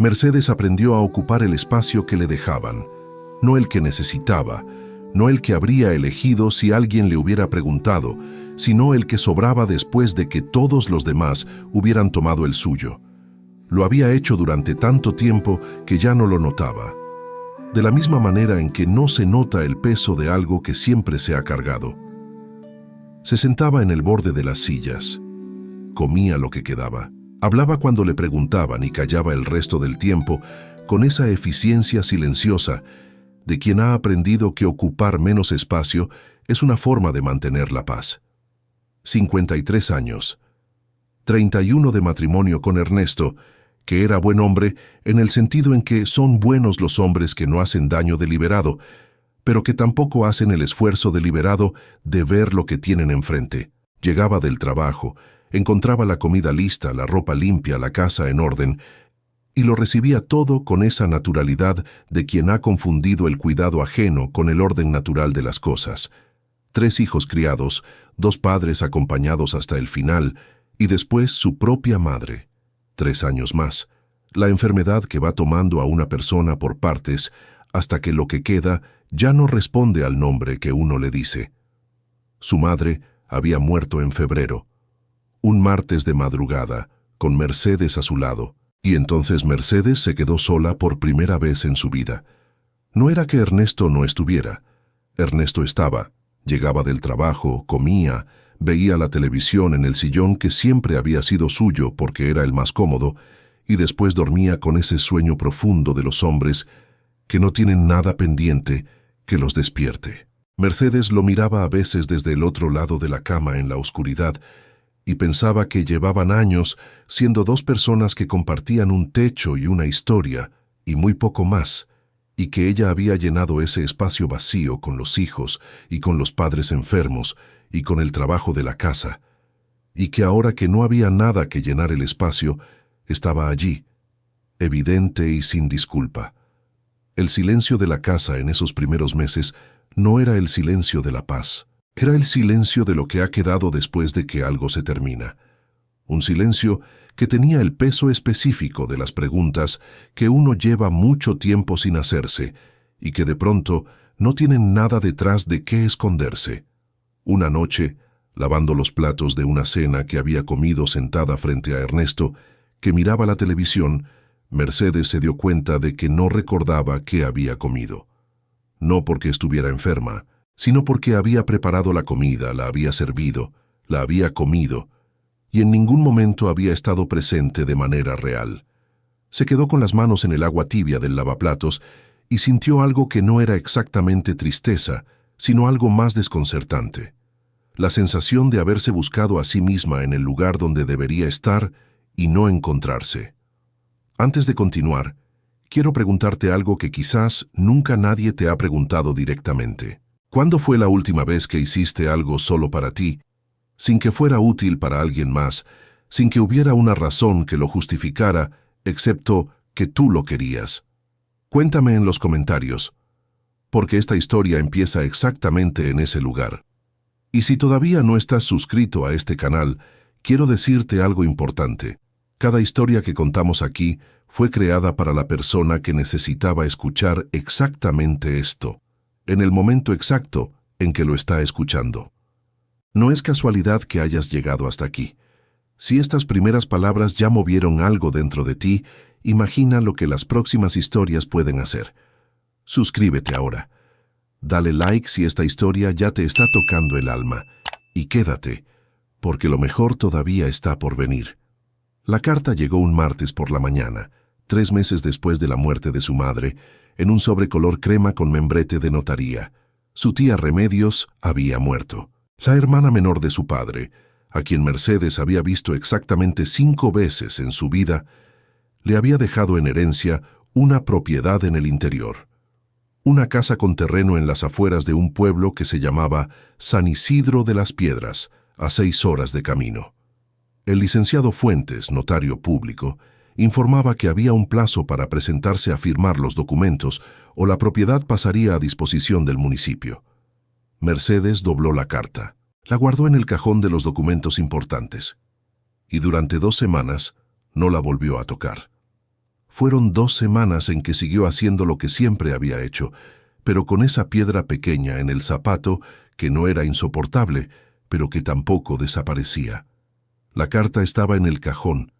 Mercedes aprendió a ocupar el espacio que le dejaban, no el que necesitaba, no el que habría elegido si alguien le hubiera preguntado, sino el que sobraba después de que todos los demás hubieran tomado el suyo. Lo había hecho durante tanto tiempo que ya no lo notaba. De la misma manera en que no se nota el peso de algo que siempre se ha cargado. Se sentaba en el borde de las sillas. Comía lo que quedaba. Hablaba cuando le preguntaban y callaba el resto del tiempo con esa eficiencia silenciosa de quien ha aprendido que ocupar menos espacio es una forma de mantener la paz. 53 años. 31 de matrimonio con Ernesto, que era buen hombre en el sentido en que son buenos los hombres que no hacen daño deliberado, pero que tampoco hacen el esfuerzo deliberado de ver lo que tienen enfrente. Llegaba del trabajo, encontraba la comida lista, la ropa limpia, la casa en orden, y lo recibía todo con esa naturalidad de quien ha confundido el cuidado ajeno con el orden natural de las cosas. 3 hijos criados, 2 padres acompañados hasta el final, y después su propia madre. 3 años más, la enfermedad que va tomando a una persona por partes hasta que lo que queda ya no responde al nombre que uno le dice. Su madre había muerto en febrero, un martes de madrugada, con Mercedes a su lado, y entonces Mercedes se quedó sola por primera vez en su vida. No era que Ernesto no estuviera. Ernesto estaba, llegaba del trabajo, comía, veía la televisión en el sillón que siempre había sido suyo porque era el más cómodo, y después dormía con ese sueño profundo de los hombres que no tienen nada pendiente que los despierte. Mercedes lo miraba a veces desde el otro lado de la cama en la oscuridad y pensaba que llevaban años siendo 2 personas que compartían un techo y una historia y muy poco más, y que ella había llenado ese espacio vacío con los hijos y con los padres enfermos y con el trabajo de la casa, y que ahora que no había nada que llenar el espacio, estaba allí, evidente y sin disculpa. El silencio de la casa en esos primeros meses no era el silencio de la paz, era el silencio de lo que ha quedado después de que algo se termina. Un silencio que tenía el peso específico de las preguntas que uno lleva mucho tiempo sin hacerse y que de pronto no tienen nada detrás de qué esconderse. Una noche, lavando los platos de una cena que había comido sentada frente a Ernesto, que miraba la televisión, Mercedes se dio cuenta de que no recordaba qué había comido. No porque estuviera enferma, sino porque había preparado la comida, la había servido, la había comido, y en ningún momento había estado presente de manera real. Se quedó con las manos en el agua tibia del lavaplatos y sintió algo que no era exactamente tristeza, sino algo más desconcertante. La sensación de haberse buscado a sí misma en el lugar donde debería estar y no encontrarse. Antes de continuar, quiero preguntarte algo que quizás nunca nadie te ha preguntado directamente. ¿Cuándo fue la última vez que hiciste algo solo para ti, sin que fuera útil para alguien más, sin que hubiera una razón que lo justificara, excepto que tú lo querías? Cuéntame en los comentarios, porque esta historia empieza exactamente en ese lugar. Y si todavía no estás suscrito a este canal, quiero decirte algo importante. Cada historia que contamos aquí fue creada para la persona que necesitaba escuchar exactamente esto, en el momento exacto en que lo está escuchando. No es casualidad que hayas llegado hasta aquí. Si estas primeras palabras ya movieron algo dentro de ti, imagina lo que las próximas historias pueden hacer. Suscríbete ahora. Dale like si esta historia ya te está tocando el alma. Y quédate, porque lo mejor todavía está por venir. La carta llegó un martes por la mañana, 3 meses después de la muerte de su madre, en un sobre color crema con membrete de notaría. Su tía Remedios había muerto. La hermana menor de su padre, a quien Mercedes había visto exactamente 5 veces en su vida, le había dejado en herencia una propiedad en el interior. Una casa con terreno en las afueras de un pueblo que se llamaba San Isidro de las Piedras, a 6 horas de camino. El licenciado Fuentes, notario público, informaba que había un plazo para presentarse a firmar los documentos o la propiedad pasaría a disposición del municipio. Mercedes dobló la carta, la guardó en el cajón de los documentos importantes y durante 2 semanas no la volvió a tocar. Fueron 2 semanas en que siguió haciendo lo que siempre había hecho, pero con esa piedra pequeña en el zapato que no era insoportable, pero que tampoco desaparecía. La carta estaba en el cajón.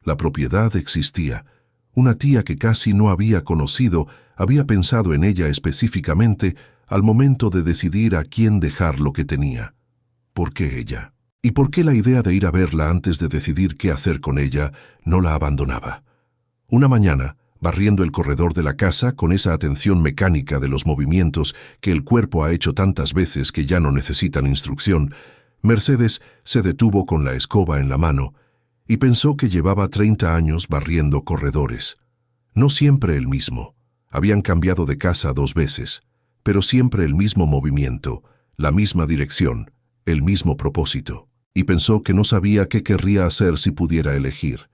La propiedad existía. Una tía que casi no había conocido había pensado en ella específicamente al momento de decidir a quién dejar lo que tenía. ¿Por qué ella? ¿Y por qué la idea de ir a verla antes de decidir qué hacer con ella no la abandonaba? Una mañana, barriendo el corredor de la casa con esa atención mecánica de los movimientos que el cuerpo ha hecho tantas veces que ya no necesitan instrucción, Mercedes se detuvo con la escoba en la mano y pensó que llevaba 30 años barriendo corredores. No siempre el mismo. Habían cambiado de casa 2 veces, pero siempre el mismo movimiento, la misma dirección, el mismo propósito. Y pensó que no sabía qué querría hacer si pudiera elegir,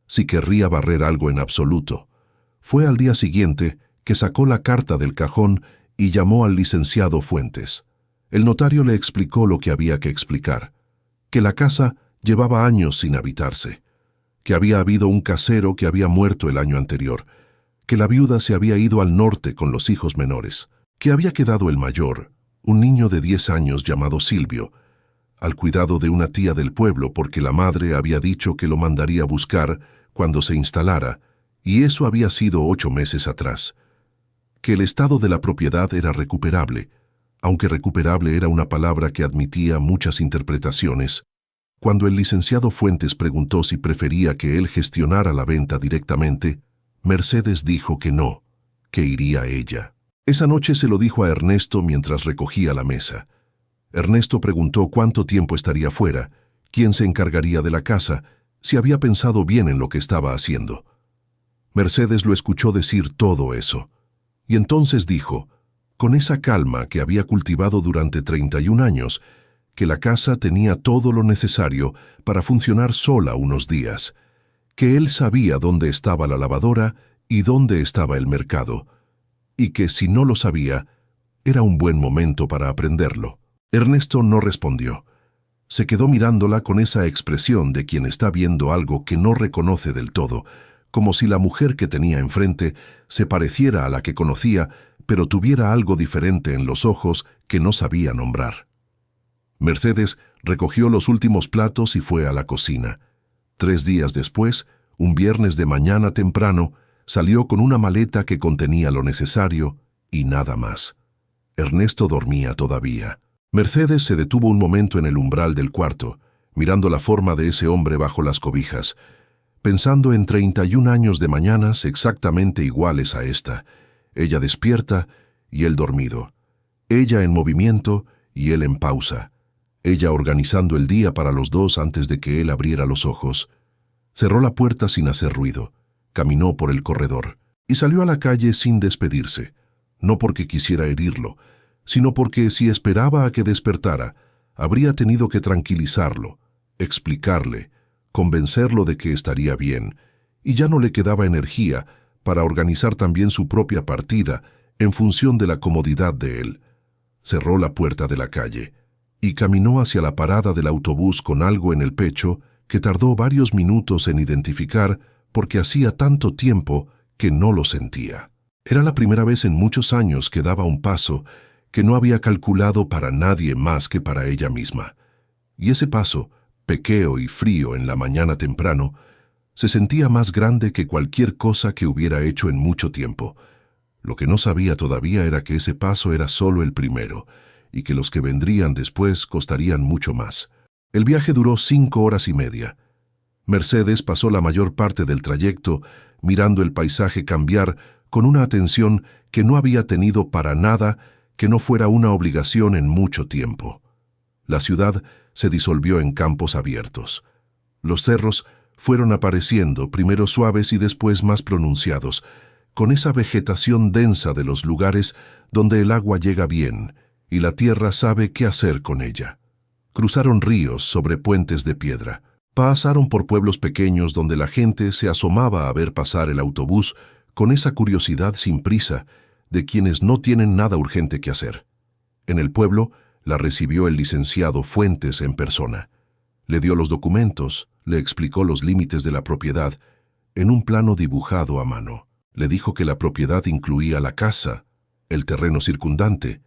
si querría barrer algo en absoluto. Fue al día siguiente que sacó la carta del cajón y llamó al licenciado Fuentes. El notario le explicó lo que había que explicar, que la casa llevaba años sin habitarse, que había habido un casero que había muerto el año anterior, que la viuda se había ido al norte con los hijos menores, que había quedado el mayor, un niño de 10 años llamado Silvio, al cuidado de una tía del pueblo porque la madre había dicho que lo mandaría a buscar cuando se instalara, y eso había sido 8 meses atrás. Que el estado de la propiedad era recuperable, aunque recuperable era una palabra que admitía muchas interpretaciones. Cuando el licenciado Fuentes preguntó si prefería que él gestionara la venta directamente, Mercedes dijo que no, que iría ella. Esa noche se lo dijo a Ernesto mientras recogía la mesa. Ernesto preguntó cuánto tiempo estaría fuera, quién se encargaría de la casa, si había pensado bien en lo que estaba haciendo. Mercedes lo escuchó decir todo eso, y entonces dijo, con esa calma que había cultivado durante 31 años, que la casa tenía todo lo necesario para funcionar sola unos días, que él sabía dónde estaba la lavadora y dónde estaba el mercado, y que si no lo sabía, era un buen momento para aprenderlo. Ernesto no respondió. Se quedó mirándola con esa expresión de quien está viendo algo que no reconoce del todo, como si la mujer que tenía enfrente se pareciera a la que conocía, pero tuviera algo diferente en los ojos que no sabía nombrar. Mercedes recogió los últimos platos y fue a la cocina. 3 días después, un viernes de mañana temprano, salió con una maleta que contenía lo necesario y nada más. Ernesto dormía todavía. Mercedes se detuvo un momento en el umbral del cuarto, mirando la forma de ese hombre bajo las cobijas, pensando en 31 años de mañanas exactamente iguales a esta, ella despierta y él dormido, ella en movimiento y él en pausa, ella organizando el día para los dos antes de que él abriera los ojos. Cerró la puerta sin hacer ruido, caminó por el corredor y salió a la calle sin despedirse, no porque quisiera herirlo, sino porque si esperaba a que despertara, habría tenido que tranquilizarlo, explicarle, convencerlo de que estaría bien, y ya no le quedaba energía para organizar también su propia partida en función de la comodidad de él. Cerró la puerta de la calle y caminó hacia la parada del autobús con algo en el pecho que tardó varios minutos en identificar porque hacía tanto tiempo que no lo sentía. Era la primera vez en muchos años que daba un paso que no había calculado para nadie más que para ella misma. Y ese paso, pequeño y frío en la mañana temprano, se sentía más grande que cualquier cosa que hubiera hecho en mucho tiempo. Lo que no sabía todavía era que ese paso era solo el primero, y que los que vendrían después costarían mucho más. El viaje duró 5 horas y media. Mercedes pasó la mayor parte del trayecto mirando el paisaje cambiar con una atención que no había tenido para nada que no fuera una obligación en mucho tiempo. La ciudad se disolvió en campos abiertos. Los cerros fueron apareciendo, primero suaves y después más pronunciados, con esa vegetación densa de los lugares donde el agua llega bien y la tierra sabe qué hacer con ella. Cruzaron ríos sobre puentes de piedra. Pasaron por pueblos pequeños donde la gente se asomaba a ver pasar el autobús con esa curiosidad sin prisa de quienes no tienen nada urgente que hacer. En el pueblo la recibió el licenciado Fuentes en persona. Le dio los documentos, le explicó los límites de la propiedad en un plano dibujado a mano. Le dijo que la propiedad incluía la casa, el terreno circundante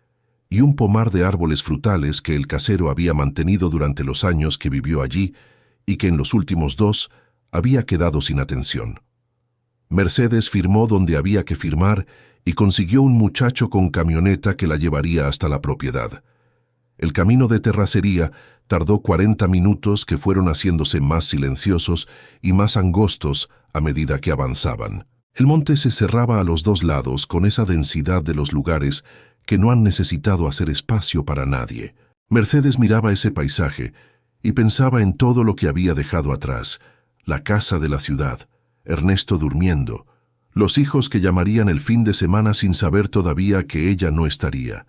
y un pomar de árboles frutales que el casero había mantenido durante los años que vivió allí y que en los últimos 2 había quedado sin atención. Mercedes firmó donde había que firmar y consiguió un muchacho con camioneta que la llevaría hasta la propiedad. El camino de terracería tardó 40 minutos que fueron haciéndose más silenciosos y más angostos a medida que avanzaban. El monte se cerraba a los 2 lados con esa densidad de los lugares que no han necesitado hacer espacio para nadie. Mercedes miraba ese paisaje y pensaba en todo lo que había dejado atrás: la casa de la ciudad, Ernesto durmiendo, los hijos que llamarían el fin de semana sin saber todavía que ella no estaría.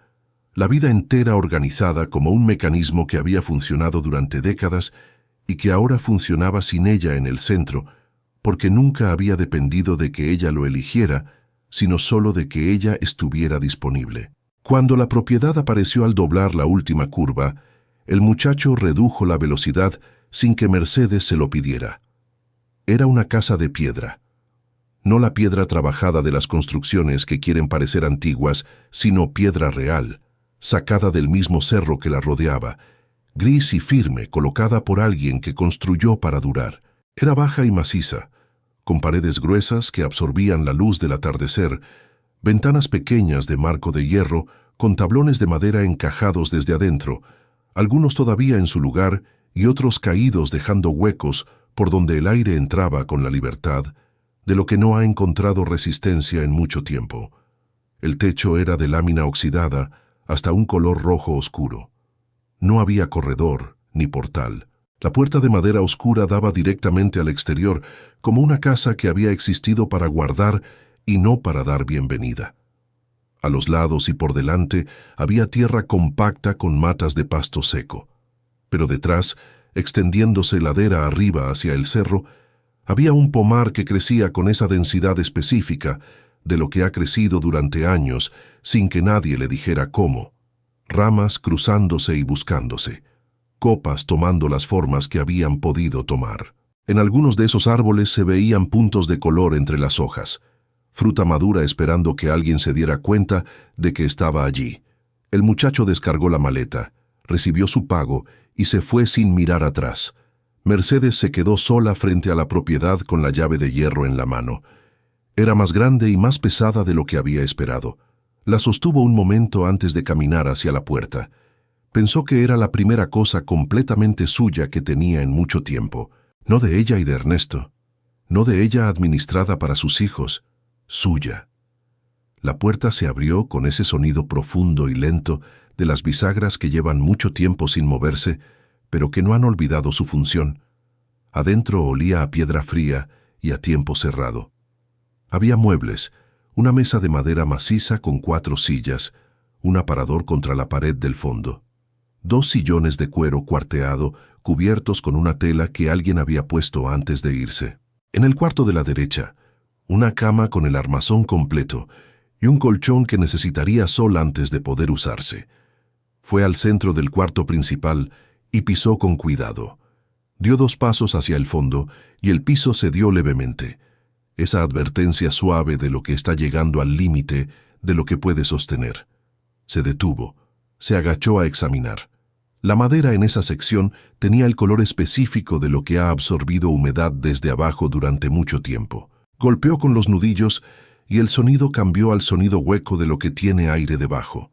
La vida entera organizada como un mecanismo que había funcionado durante décadas y que ahora funcionaba sin ella en el centro, porque nunca había dependido de que ella lo eligiera, sino solo de que ella estuviera disponible. Cuando la propiedad apareció al doblar la última curva, el muchacho redujo la velocidad sin que Mercedes se lo pidiera. Era una casa de piedra. No la piedra trabajada de las construcciones que quieren parecer antiguas, sino piedra real, sacada del mismo cerro que la rodeaba, gris y firme, colocada por alguien que construyó para durar. Era baja y maciza, con paredes gruesas que absorbían la luz del atardecer, ventanas pequeñas de marco de hierro con tablones de madera encajados desde adentro, algunos todavía en su lugar y otros caídos dejando huecos por donde el aire entraba con la libertad de lo que no ha encontrado resistencia en mucho tiempo. El techo era de lámina oxidada hasta un color rojo oscuro. No había corredor ni portal. La puerta de madera oscura daba directamente al exterior, como una casa que había existido para guardar y no para dar bienvenida. A los lados y por delante había tierra compacta con matas de pasto seco. Pero detrás, extendiéndose ladera arriba hacia el cerro, había un pomar que crecía con esa densidad específica de lo que ha crecido durante años sin que nadie le dijera cómo. Ramas cruzándose y buscándose, copas tomando las formas que habían podido tomar. En algunos de esos árboles se veían puntos de color entre las hojas, fruta madura esperando que alguien se diera cuenta de que estaba allí. El muchacho descargó la maleta, recibió su pago y se fue sin mirar atrás. Mercedes se quedó sola frente a la propiedad con la llave de hierro en la mano. Era más grande y más pesada de lo que había esperado. La sostuvo un momento antes de caminar hacia la puerta. Pensó que era la primera cosa completamente suya que tenía en mucho tiempo. No de ella y de Ernesto. No de ella administrada para sus hijos. Suya. La puerta se abrió con ese sonido profundo y lento de las bisagras que llevan mucho tiempo sin moverse, pero que no han olvidado su función. Adentro olía a piedra fría y a tiempo cerrado. Había muebles, una mesa de madera maciza con 4 sillas, un aparador contra la pared del fondo, 2 sillones de cuero cuarteado cubiertos con una tela que alguien había puesto antes de irse. En el cuarto de la derecha, una cama con el armazón completo y un colchón que necesitaría sol antes de poder usarse. Fue al centro del cuarto principal y pisó con cuidado. Dio 2 pasos hacia el fondo y el piso cedió levemente. Esa advertencia suave de lo que está llegando al límite de lo que puede sostener. Se detuvo, se agachó a examinar. La madera en esa sección tenía el color específico de lo que ha absorbido humedad desde abajo durante mucho tiempo. Golpeó con los nudillos y el sonido cambió al sonido hueco de lo que tiene aire debajo.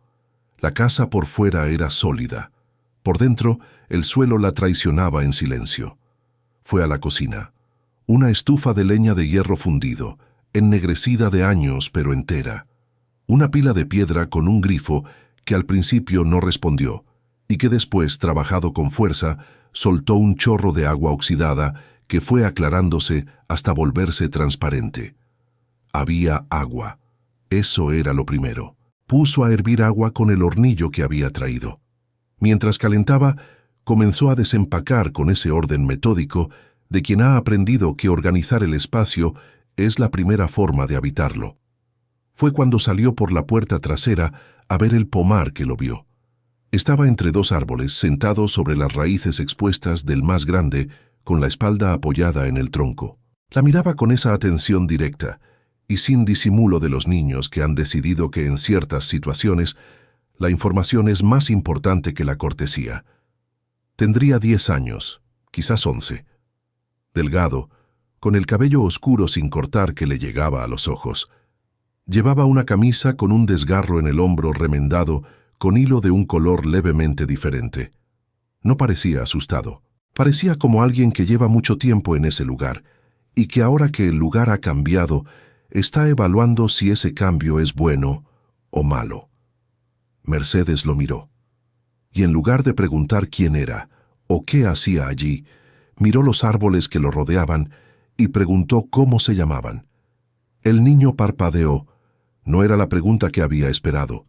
La casa por fuera era sólida. Por dentro, el suelo la traicionaba en silencio. Fue a la cocina. Una estufa de leña de hierro fundido, ennegrecida de años pero entera. Una pila de piedra con un grifo que al principio no respondió y que después, trabajado con fuerza, soltó un chorro de agua oxidada que fue aclarándose hasta volverse transparente. Había agua. Eso era lo primero. Puso a hervir agua con el hornillo que había traído. Mientras calentaba, comenzó a desempacar con ese orden metódico de quien ha aprendido que organizar el espacio es la primera forma de habitarlo. Fue cuando salió por la puerta trasera a ver el pomar que lo vio. Estaba entre 2 árboles, sentado sobre las raíces expuestas del más grande, con la espalda apoyada en el tronco. La miraba con esa atención directa y sin disimulo de los niños que han decidido que en ciertas situaciones la información es más importante que la cortesía. Tendría 10 años, quizás 11. Delgado, con el cabello oscuro sin cortar que le llegaba a los ojos. Llevaba una camisa con un desgarro en el hombro remendado con hilo de un color levemente diferente. No parecía asustado. Parecía como alguien que lleva mucho tiempo en ese lugar y que ahora que el lugar ha cambiado, está evaluando si ese cambio es bueno o malo. Mercedes lo miró. Y en lugar de preguntar quién era o qué hacía allí, miró los árboles que lo rodeaban y preguntó cómo se llamaban. El niño parpadeó. No era la pregunta que había esperado.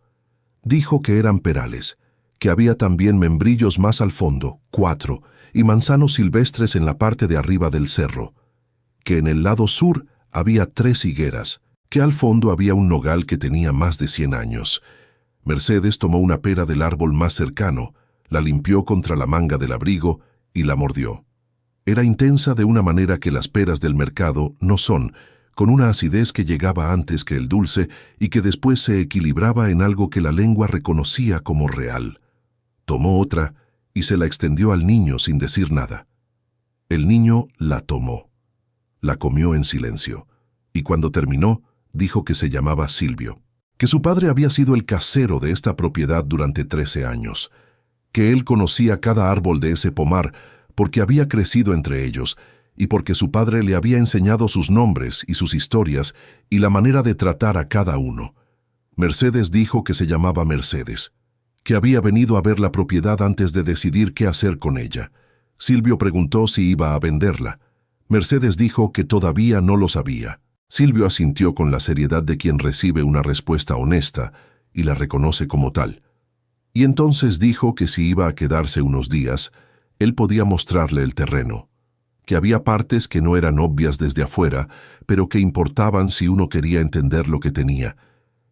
Dijo que eran perales, que había también membrillos más al fondo, 4, y manzanos silvestres en la parte de arriba del cerro, que en el lado sur había 3 higueras, que al fondo había un nogal que tenía más de 100 años. Mercedes tomó una pera del árbol más cercano, la limpió contra la manga del abrigo y la mordió. Era intensa de una manera que las peras del mercado no son, con una acidez que llegaba antes que el dulce y que después se equilibraba en algo que la lengua reconocía como real. Tomó otra y se la extendió al niño sin decir nada. El niño la tomó. La comió en silencio, y cuando terminó, dijo que se llamaba Silvio, que su padre había sido el casero de esta propiedad durante 13 años, que él conocía cada árbol de ese pomar porque había crecido entre ellos y porque su padre le había enseñado sus nombres y sus historias y la manera de tratar a cada uno. Mercedes dijo que se llamaba Mercedes, que había venido a ver la propiedad antes de decidir qué hacer con ella. Silvio preguntó si iba a venderla. Mercedes dijo que todavía no lo sabía. Silvio asintió con la seriedad de quien recibe una respuesta honesta y la reconoce como tal. Y entonces dijo que si iba a quedarse unos días, él podía mostrarle el terreno, que había partes que no eran obvias desde afuera, pero que importaban si uno quería entender lo que tenía.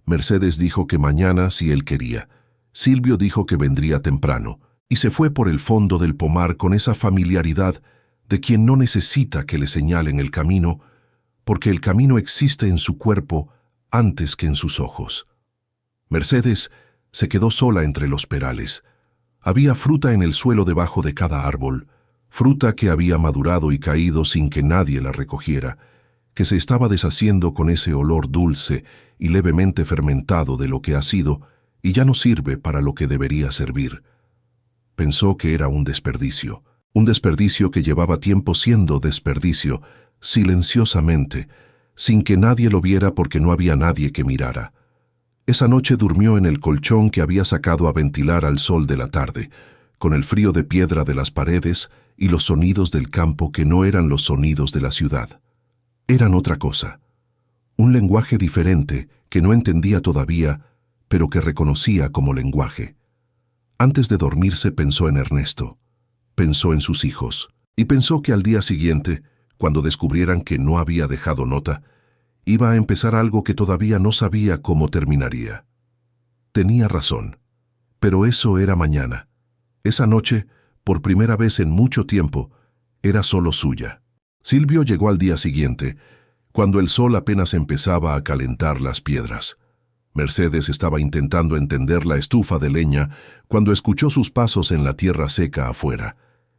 Mercedes dijo que mañana si él quería. Silvio dijo que vendría temprano, y se fue por el fondo del pomar con esa familiaridad de quien no necesita que le señalen el camino, porque el camino existe en su cuerpo antes que en sus ojos. Mercedes se quedó sola entre los perales. Había fruta en el suelo debajo de cada árbol, fruta que había madurado y caído sin que nadie la recogiera, que se estaba deshaciendo con ese olor dulce y levemente fermentado de lo que ha sido y ya no sirve para lo que debería servir. Pensó que era un desperdicio que llevaba tiempo siendo desperdicio, silenciosamente, sin que nadie lo viera porque no había nadie que mirara. Esa noche durmió en el colchón que había sacado a ventilar al sol de la tarde, con el frío de piedra de las paredes y los sonidos del campo que no eran los sonidos de la ciudad. Eran otra cosa, un lenguaje diferente que no entendía todavía, pero que reconocía como lenguaje. Antes de dormirse pensó en Ernesto, pensó en sus hijos, y pensó que al día siguiente, cuando descubrieran que no había dejado nota, iba a empezar algo que todavía no sabía cómo terminaría. Tenía razón, pero eso era mañana. Esa noche, por primera vez en mucho tiempo, era solo suya. Silvio llegó al día siguiente, cuando el sol apenas empezaba a calentar las piedras. Mercedes estaba intentando encender la estufa de leña cuando escuchó sus pasos en la tierra seca afuera,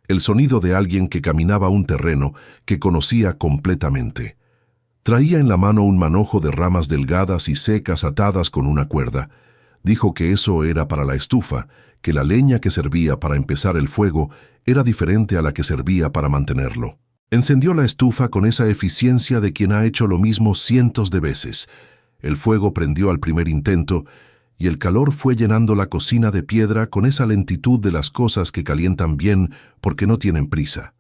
el sonido de alguien que caminaba un terreno que conocía completamente. Traía en la mano un manojo de ramas delgadas y secas atadas con una cuerda. Dijo que eso era para la estufa, que la leña que servía para empezar el fuego era diferente a la que servía para mantenerlo. Encendió la estufa con esa eficiencia de quien ha hecho lo mismo cientos de veces. El fuego prendió al primer intento y el calor fue llenando la cocina de piedra con esa lentitud de las cosas que calientan bien porque no tienen prisa.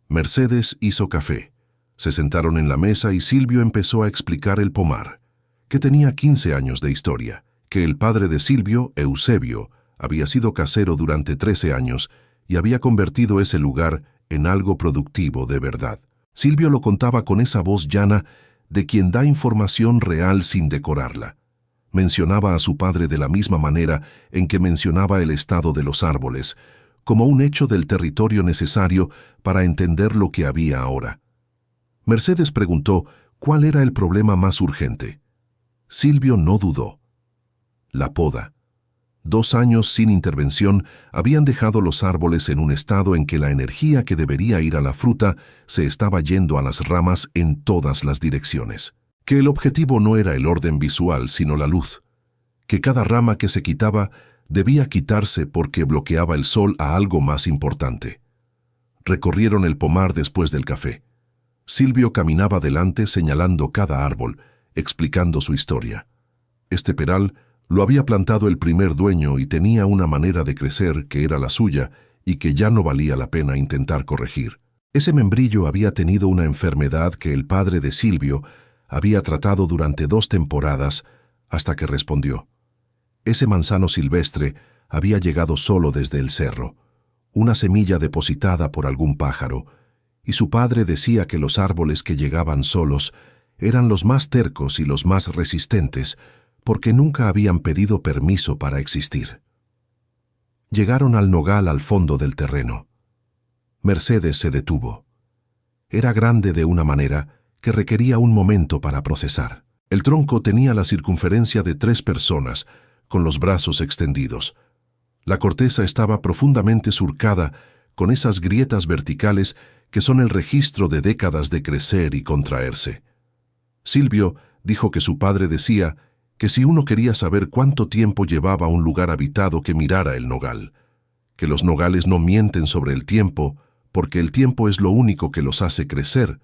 Mercedes hizo café. Se sentaron en la mesa y Silvio empezó a explicar el pomar, que tenía 15 años de historia, que el padre de Silvio, Eusebio, había sido casero durante 13 años y había convertido ese lugar en algo productivo de verdad. Silvio lo contaba con esa voz llana de quien da información real sin decorarla. Mencionaba a su padre de la misma manera en que mencionaba el estado de los árboles, como un hecho del territorio necesario para entender lo que había ahora. Mercedes preguntó cuál era el problema más urgente. Silvio no dudó. La poda. 2 años sin intervención habían dejado los árboles en un estado en que la energía que debería ir a la fruta se estaba yendo a las ramas en todas las direcciones. Que el objetivo no era el orden visual, sino la luz. Que cada rama que se quitaba debía quitarse porque bloqueaba el sol a algo más importante. Recorrieron el pomar después del café. Silvio caminaba delante señalando cada árbol, explicando su historia. Este peral lo había plantado el primer dueño y tenía una manera de crecer que era la suya y que ya no valía la pena intentar corregir. Ese membrillo había tenido una enfermedad que el padre de Silvio había tratado durante 2 temporadas hasta que respondió. Ese manzano silvestre había llegado solo desde el cerro, una semilla depositada por algún pájaro, y su padre decía que los árboles que llegaban solos eran los más tercos y los más resistentes, porque nunca habían pedido permiso para existir. Llegaron al nogal al fondo del terreno. Mercedes se detuvo. Era grande de una manera que requería un momento para procesar. El tronco tenía la circunferencia de 3 personas, con los brazos extendidos. La corteza estaba profundamente surcada con esas grietas verticales que son el registro de décadas de crecer y contraerse. Silvio dijo que su padre decía que si uno quería saber cuánto tiempo llevaba un lugar habitado, que mirara el nogal, que los nogales no mienten sobre el tiempo, porque el tiempo es lo único que los hace crecer.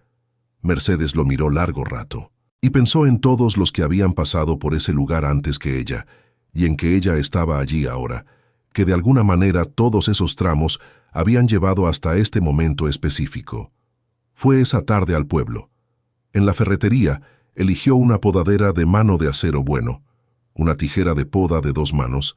Mercedes lo miró largo rato, y pensó en todos los que habían pasado por ese lugar antes que ella, y en que ella estaba allí ahora, que de alguna manera todos esos tramos habían llevado hasta este momento específico. Fue esa tarde al pueblo. En la ferretería, eligió una podadera de mano de acero bueno, una tijera de poda de 2 manos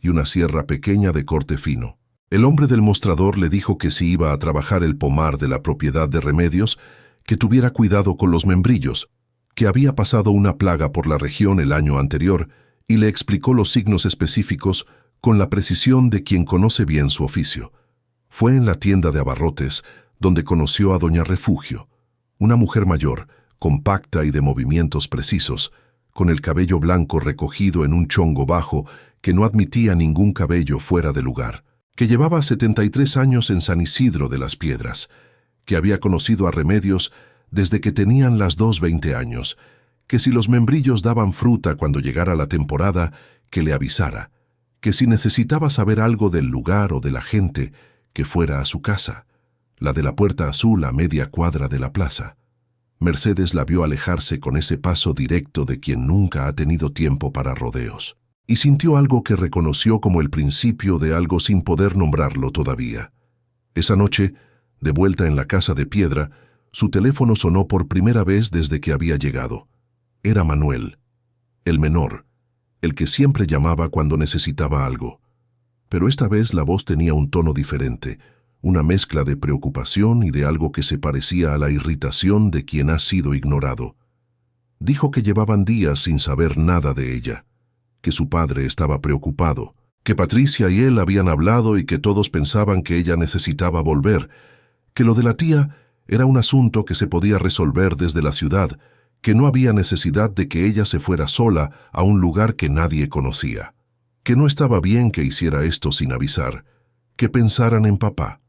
y una sierra pequeña de corte fino. El hombre del mostrador le dijo que si iba a trabajar el pomar de la propiedad de Remedios, que tuviera cuidado con los membrillos, que había pasado una plaga por la región el año anterior, y le explicó los signos específicos con la precisión de quien conoce bien su oficio. Fue en la tienda de abarrotes donde conoció a doña Refugio, una mujer mayor, compacta y de movimientos precisos, con el cabello blanco recogido en un chongo bajo que no admitía ningún cabello fuera de lugar, que llevaba 73 años en San Isidro de las Piedras, que había conocido a Remedios desde que tenían las 2 20 años, que si los membrillos daban fruta cuando llegara la temporada, que le avisara, que si necesitaba saber algo del lugar o de la gente, que fuera a su casa, la de la Puerta Azul a media cuadra de la plaza. Mercedes la vio alejarse con ese paso directo de quien nunca ha tenido tiempo para rodeos, y sintió algo que reconoció como el principio de algo sin poder nombrarlo todavía. Esa noche, de vuelta en la casa de piedra, su teléfono sonó por primera vez desde que había llegado. Era Manuel, el menor, el que siempre llamaba cuando necesitaba algo. Pero esta vez la voz tenía un tono diferente, una mezcla de preocupación y de algo que se parecía a la irritación de quien ha sido ignorado. Dijo que llevaban días sin saber nada de ella, que su padre estaba preocupado, que Patricia y él habían hablado y que todos pensaban que ella necesitaba volver, que lo de la tía era un asunto que se podía resolver desde la ciudad, que no había necesidad de que ella se fuera sola a un lugar que nadie conocía, que no estaba bien que hiciera esto sin avisar, que pensaran en papá.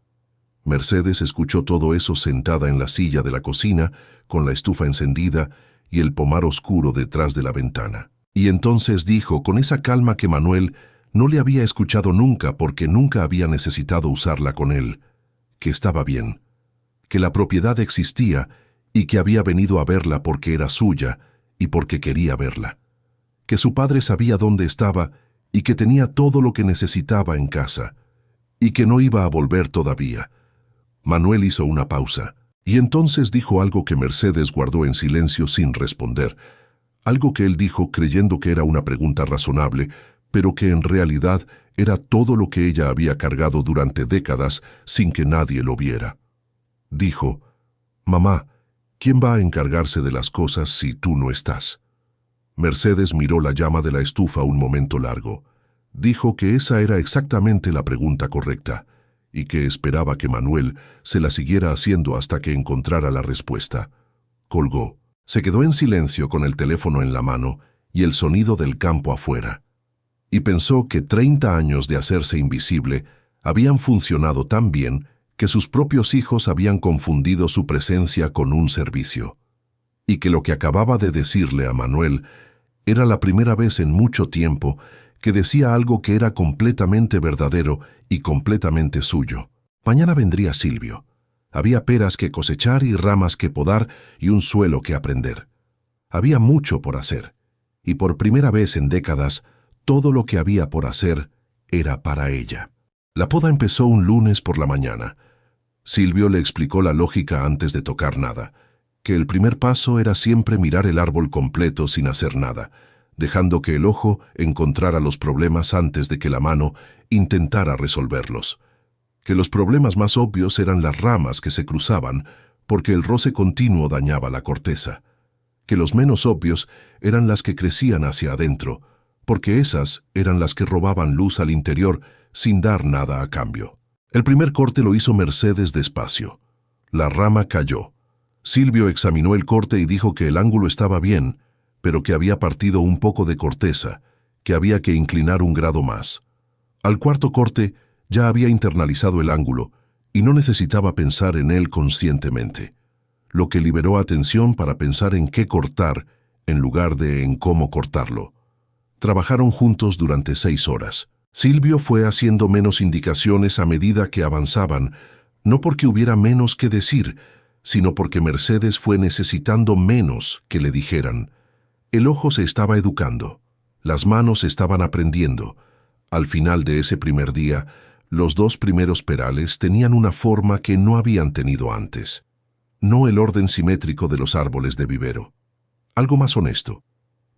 Mercedes escuchó todo eso sentada en la silla de la cocina, con la estufa encendida y el pomar oscuro detrás de la ventana. Y entonces dijo con esa calma que Manuel no le había escuchado nunca porque nunca había necesitado usarla con él, que estaba bien, que la propiedad existía y que había venido a verla porque era suya y porque quería verla, que su padre sabía dónde estaba y que tenía todo lo que necesitaba en casa, y que no iba a volver todavía. Manuel hizo una pausa, y entonces dijo algo que Mercedes guardó en silencio sin responder, algo que él dijo creyendo que era una pregunta razonable, pero que en realidad era todo lo que ella había cargado durante décadas sin que nadie lo viera. Dijo: «Mamá, ¿quién va a encargarse de las cosas si tú no estás?» Mercedes miró la llama de la estufa un momento largo. Dijo que esa era exactamente la pregunta correcta, y que esperaba que Manuel se la siguiera haciendo hasta que encontrara la respuesta, Colgó. Se quedó en silencio con el teléfono en la mano y el sonido del campo afuera. Y pensó que 30 años de hacerse invisible habían funcionado tan bien que sus propios hijos habían confundido su presencia con un servicio. Y que lo que acababa de decirle a Manuel era la primera vez en mucho tiempo que decía algo que era completamente verdadero y completamente suyo. Mañana vendría Silvio. Había peras que cosechar y ramas que podar y un suelo que aprender. Había mucho por hacer, y por primera vez en décadas, todo lo que había por hacer era para ella. La poda empezó un lunes por la mañana. Silvio le explicó la lógica antes de tocar nada, que el primer paso era siempre mirar el árbol completo sin hacer nada, dejando que el ojo encontrara los problemas antes de que la mano intentara resolverlos. Que los problemas más obvios eran las ramas que se cruzaban, porque el roce continuo dañaba la corteza. Que los menos obvios eran las que crecían hacia adentro, porque esas eran las que robaban luz al interior sin dar nada a cambio. El primer corte lo hizo Mercedes despacio. La rama cayó. Silvio examinó el corte y dijo que el ángulo estaba bien, pero que había partido un poco de corteza, que había que inclinar un grado más. Al cuarto corte ya había internalizado el ángulo y no necesitaba pensar en él conscientemente, lo que liberó atención para pensar en qué cortar en lugar de en cómo cortarlo. Trabajaron juntos durante 6 horas. Silvio fue haciendo menos indicaciones a medida que avanzaban, no porque hubiera menos que decir, sino porque Mercedes fue necesitando menos que le dijeran. El ojo se estaba educando, las manos estaban aprendiendo. Al final de ese primer día, los 2 primeros perales tenían una forma que no habían tenido antes. No el orden simétrico de los árboles de vivero. Algo más honesto.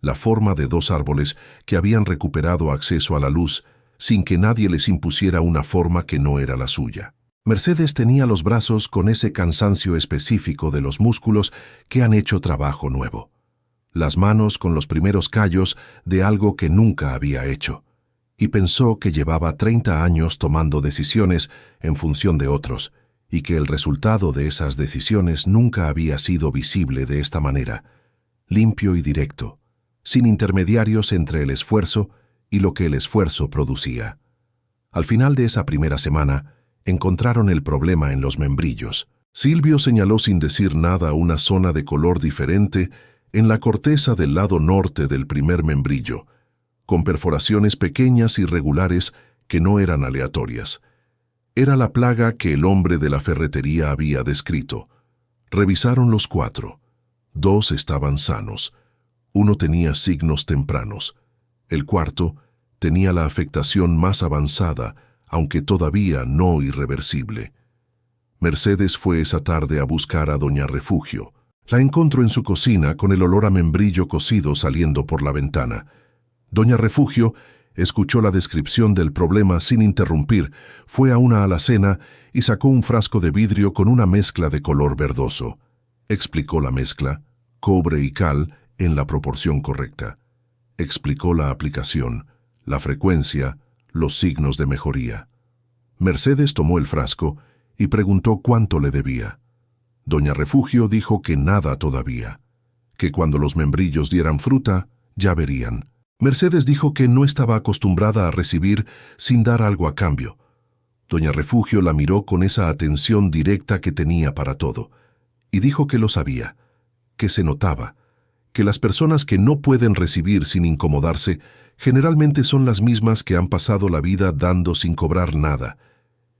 La forma de 2 árboles que habían recuperado acceso a la luz sin que nadie les impusiera una forma que no era la suya. Mercedes tenía los brazos con ese cansancio específico de los músculos que han hecho trabajo nuevo. Las manos con los primeros callos de algo que nunca había hecho. Y pensó que llevaba 30 años tomando decisiones en función de otros, y que el resultado de esas decisiones nunca había sido visible de esta manera, limpio y directo, sin intermediarios entre el esfuerzo y lo que el esfuerzo producía. Al final de esa primera semana, encontraron el problema en los membrillos. Silvio señaló sin decir nada una zona de color diferente en la corteza del lado norte del primer membrillo, con perforaciones pequeñas y regulares que no eran aleatorias. Era la plaga que el hombre de la ferretería había descrito. Revisaron los 4. 2 estaban sanos. 1 tenía signos tempranos. El cuarto tenía la afectación más avanzada, aunque todavía no irreversible. Mercedes fue esa tarde a buscar a doña Refugio. La encontró en su cocina con el olor a membrillo cocido saliendo por la ventana. Doña Refugio escuchó la descripción del problema sin interrumpir, fue a una alacena y sacó un frasco de vidrio con una mezcla de color verdoso. Explicó la mezcla, cobre y cal, en la proporción correcta. Explicó la aplicación, la frecuencia, los signos de mejoría. Mercedes tomó el frasco y preguntó cuánto le debía. Doña Refugio dijo que nada todavía, que cuando los membrillos dieran fruta, ya verían. Mercedes dijo que no estaba acostumbrada a recibir sin dar algo a cambio. Doña Refugio la miró con esa atención directa que tenía para todo, y dijo que lo sabía, que se notaba, que las personas que no pueden recibir sin incomodarse generalmente son las mismas que han pasado la vida dando sin cobrar nada,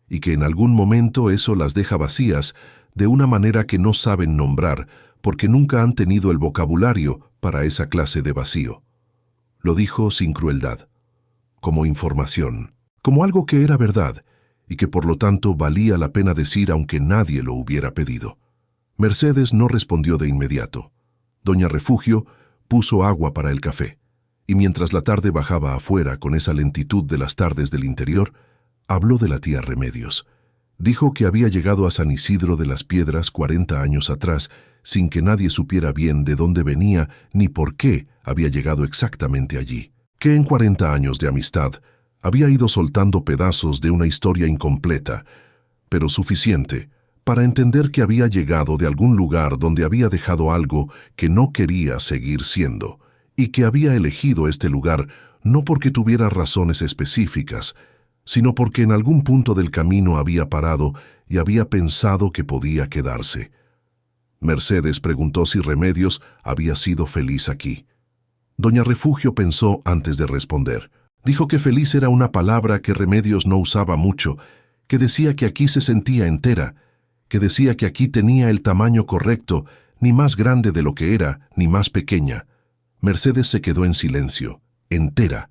y que en algún momento eso las deja vacías de una manera que no saben nombrar porque nunca han tenido el vocabulario para esa clase de vacío. Lo dijo sin crueldad, como información, como algo que era verdad y que por lo tanto valía la pena decir aunque nadie lo hubiera pedido. Mercedes no respondió de inmediato. Doña Refugio puso agua para el café, y mientras la tarde bajaba afuera con esa lentitud de las tardes del interior, habló de la tía Remedios. Dijo que había llegado a San Isidro de las Piedras 40 años atrás, sin que nadie supiera bien de dónde venía ni por qué había llegado exactamente allí. Que en 40 años de amistad había ido soltando pedazos de una historia incompleta, pero suficiente para entender que había llegado de algún lugar donde había dejado algo que no quería seguir siendo, y que había elegido este lugar no porque tuviera razones específicas, sino porque en algún punto del camino había parado y había pensado que podía quedarse. Mercedes preguntó si Remedios había sido feliz aquí. Doña Refugio pensó antes de responder. Dijo que feliz era una palabra que Remedios no usaba mucho, que decía que aquí se sentía entera, que decía que aquí tenía el tamaño correcto, ni más grande de lo que era, ni más pequeña. Mercedes se quedó en silencio. Entera.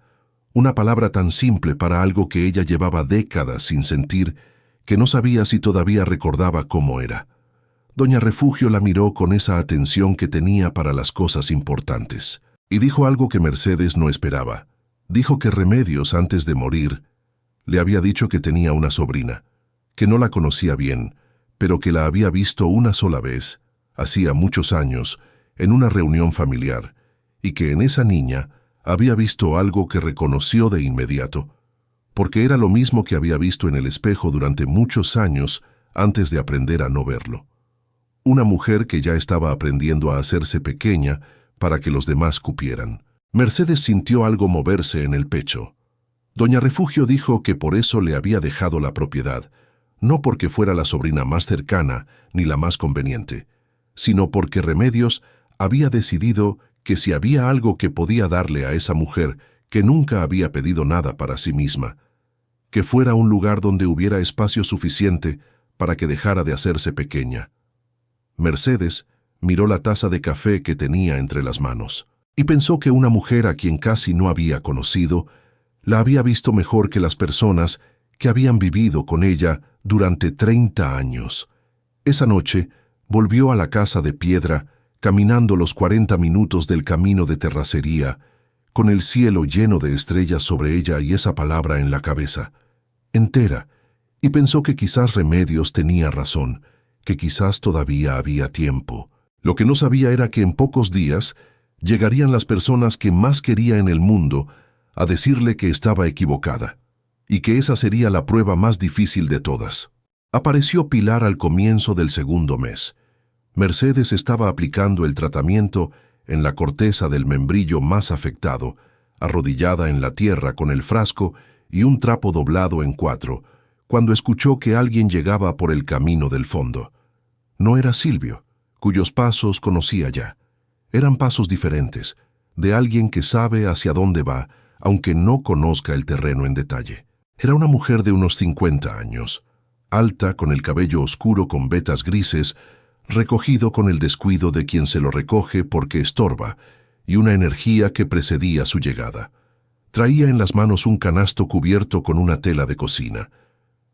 Una palabra tan simple para algo que ella llevaba décadas sin sentir, que no sabía si todavía recordaba cómo era. Doña Refugio la miró con esa atención que tenía para las cosas importantes, y dijo algo que Mercedes no esperaba. Dijo que Remedios, antes de morir, le había dicho que tenía una sobrina, que no la conocía bien, pero que la había visto una sola vez, hacía muchos años, en una reunión familiar, y que en esa niña había visto algo que reconoció de inmediato, porque era lo mismo que había visto en el espejo durante muchos años antes de aprender a no verlo. Una mujer que ya estaba aprendiendo a hacerse pequeña para que los demás cupieran. Mercedes sintió algo moverse en el pecho. Doña Refugio dijo que por eso le había dejado la propiedad, no porque fuera la sobrina más cercana ni la más conveniente, sino porque Remedios había decidido que si había algo que podía darle a esa mujer que nunca había pedido nada para sí misma, que fuera un lugar donde hubiera espacio suficiente para que dejara de hacerse pequeña. Mercedes miró la taza de café que tenía entre las manos y pensó que una mujer a quien casi no había conocido la había visto mejor que las personas que habían vivido con ella durante 30 años. Esa noche volvió a la casa de piedra, caminando los 40 minutos del camino de terracería, con el cielo lleno de estrellas sobre ella y esa palabra en la cabeza, entera, y pensó que quizás Remedios tenía razón, que quizás todavía había tiempo. Lo que no sabía era que en pocos días llegarían las personas que más quería en el mundo a decirle que estaba equivocada, y que esa sería la prueba más difícil de todas. Apareció Pilar al comienzo del segundo mes. Mercedes estaba aplicando el tratamiento en la corteza del membrillo más afectado, arrodillada en la tierra con el frasco y un trapo doblado en 4, cuando escuchó que alguien llegaba por el camino del fondo. No era Silvio, cuyos pasos conocía ya. Eran pasos diferentes, de alguien que sabe hacia dónde va, aunque no conozca el terreno en detalle. Era una mujer de unos 50 años, alta, con el cabello oscuro con vetas grises, recogido con el descuido de quien se lo recoge porque estorba, y una energía que precedía su llegada. Traía en las manos un canasto cubierto con una tela de cocina.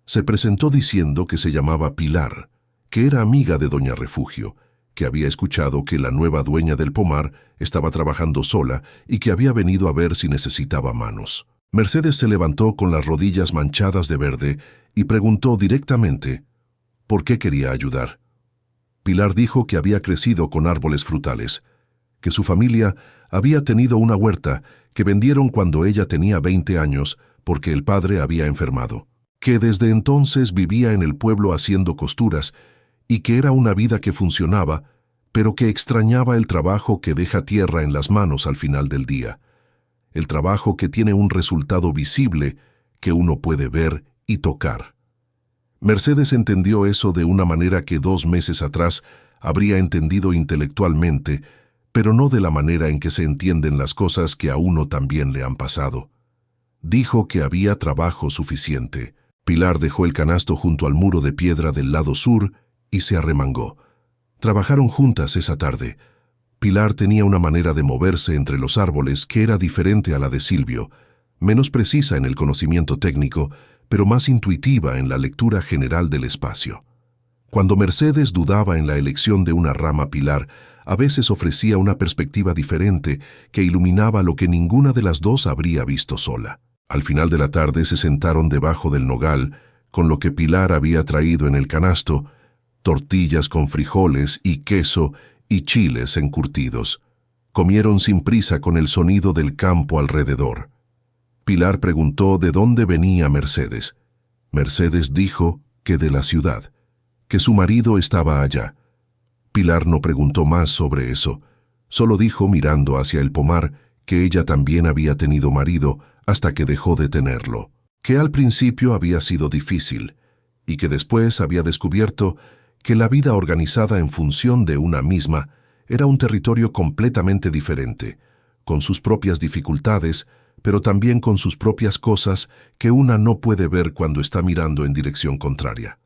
Se presentó diciendo que se llamaba Pilar, que era amiga de Doña Refugio, que había escuchado que la nueva dueña del pomar estaba trabajando sola y que había venido a ver si necesitaba manos. Mercedes se levantó con las rodillas manchadas de verde y preguntó directamente ¿por qué quería ayudar? Pilar dijo que había crecido con árboles frutales, que su familia había tenido una huerta que vendieron cuando ella tenía 20 años porque el padre había enfermado, que desde entonces vivía en el pueblo haciendo costuras y que era una vida que funcionaba, pero que extrañaba el trabajo que deja tierra en las manos al final del día, el trabajo que tiene un resultado visible que uno puede ver y tocar. Mercedes entendió eso de una manera que 2 meses atrás habría entendido intelectualmente, pero no de la manera en que se entienden las cosas que a uno también le han pasado. Dijo que había trabajo suficiente. Pilar dejó el canasto junto al muro de piedra del lado sur y se arremangó. Trabajaron juntas esa tarde. Pilar tenía una manera de moverse entre los árboles que era diferente a la de Silvio, menos precisa en el conocimiento técnico, pero más intuitiva en la lectura general del espacio. Cuando Mercedes dudaba en la elección de una rama, Pilar a veces ofrecía una perspectiva diferente que iluminaba lo que ninguna de las dos habría visto sola. Al final de la tarde se sentaron debajo del nogal, con lo que Pilar había traído en el canasto, tortillas con frijoles y queso y chiles encurtidos. Comieron sin prisa con el sonido del campo alrededor. Pilar preguntó de dónde venía Mercedes. Mercedes dijo que de la ciudad, que su marido estaba allá. Pilar no preguntó más sobre eso, solo dijo mirando hacia el pomar que ella también había tenido marido hasta que dejó de tenerlo, que al principio había sido difícil y que después había descubierto que la vida organizada en función de una misma era un territorio completamente diferente, con sus propias dificultades, pero también con sus propias cosas que una no puede ver cuando está mirando en dirección contraria.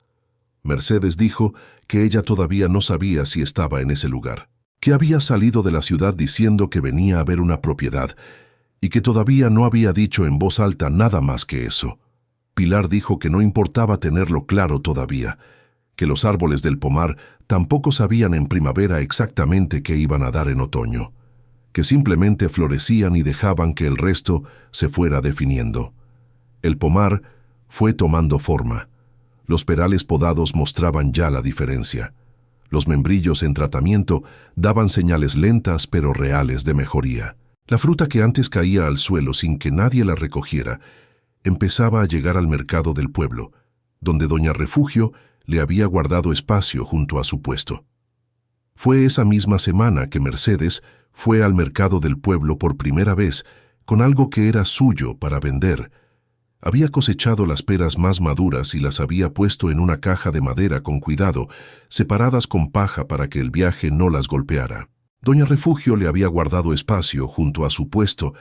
Mercedes dijo que ella todavía no sabía si estaba en ese lugar, que había salido de la ciudad diciendo que venía a ver una propiedad y que todavía no había dicho en voz alta nada más que eso. Pilar dijo que no importaba tenerlo claro todavía, que los árboles del pomar tampoco sabían en primavera exactamente qué iban a dar en otoño, que simplemente florecían y dejaban que el resto se fuera definiendo. El pomar fue tomando forma. Los perales podados mostraban ya la diferencia. Los membrillos en tratamiento daban señales lentas pero reales de mejoría. La fruta que antes caía al suelo sin que nadie la recogiera, empezaba a llegar al mercado del pueblo, donde doña Refugio le había guardado espacio junto a su puesto. Fue esa misma semana que Mercedes fue al mercado del pueblo por primera vez con algo que era suyo para vender. Había cosechado las peras más maduras y las había puesto en una caja de madera con cuidado, separadas con paja para que el viaje no las golpeara. Doña Refugio le había guardado espacio junto a su puesto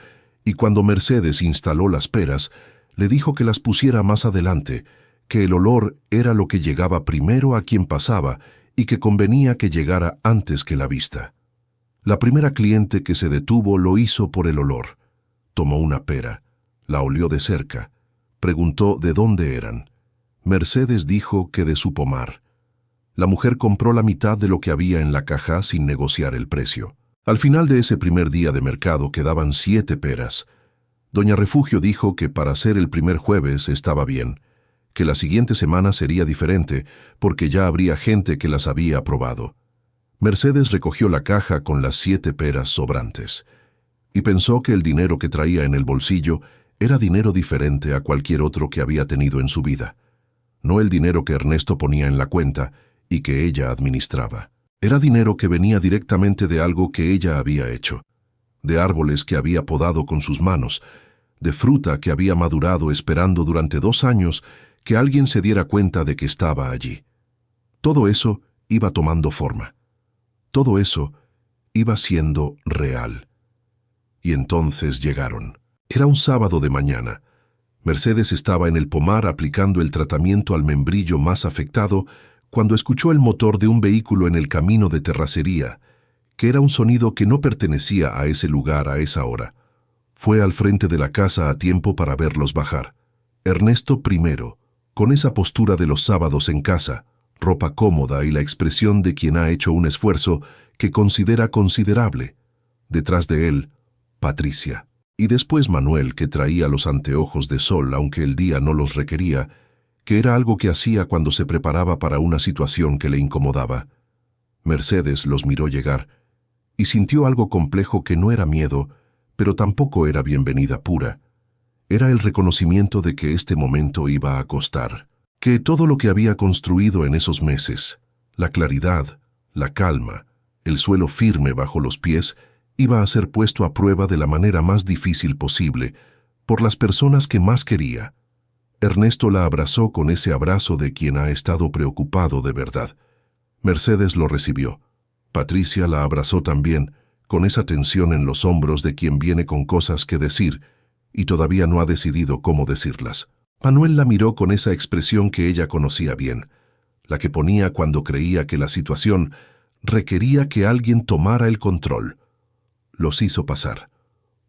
y cuando Mercedes instaló las peras, le dijo que las pusiera más adelante, que el olor era lo que llegaba primero a quien pasaba y que convenía que llegara antes que la vista. La primera cliente que se detuvo lo hizo por el olor. Tomó una pera, la olió de cerca, preguntó de dónde eran. Mercedes dijo que de su pomar. La mujer compró la mitad de lo que había en la caja sin negociar el precio. Al final de ese primer día de mercado quedaban 7 peras. Doña Refugio dijo que para ser el primer jueves estaba bien, que la siguiente semana sería diferente porque ya habría gente que las había probado. Mercedes recogió la caja con las 7 peras sobrantes y pensó que el dinero que traía en el bolsillo era dinero diferente a cualquier otro que había tenido en su vida. No el dinero que Ernesto ponía en la cuenta y que ella administraba. Era dinero que venía directamente de algo que ella había hecho, de árboles que había podado con sus manos, de fruta que había madurado esperando durante 2 años que alguien se diera cuenta de que estaba allí. Todo eso iba tomando forma. Todo eso iba siendo real. Y entonces llegaron. Era un sábado de mañana. Mercedes estaba en el pomar aplicando el tratamiento al membrillo más afectado cuando escuchó el motor de un vehículo en el camino de terracería, que era un sonido que no pertenecía a ese lugar a esa hora. Fue al frente de la casa a tiempo para verlos bajar. Ernesto primero, con esa postura de los sábados en casa, ropa cómoda y la expresión de quien ha hecho un esfuerzo que considera considerable. Detrás de él, Patricia. Y después Manuel, que traía los anteojos de sol aunque el día no los requería, que era algo que hacía cuando se preparaba para una situación que le incomodaba. Mercedes los miró llegar y sintió algo complejo que no era miedo, pero tampoco era bienvenida pura. Era el reconocimiento de que este momento iba a costar, que todo lo que había construido en esos meses, la claridad, la calma, el suelo firme bajo los pies, iba a ser puesto a prueba de la manera más difícil posible por las personas que más quería. Ernesto la abrazó con ese abrazo de quien ha estado preocupado de verdad. Mercedes lo recibió. Patricia la abrazó también, con esa tensión en los hombros de quien viene con cosas que decir y todavía no ha decidido cómo decirlas. Manuel la miró con esa expresión que ella conocía bien, la que ponía cuando creía que la situación requería que alguien tomara el control. Los hizo pasar.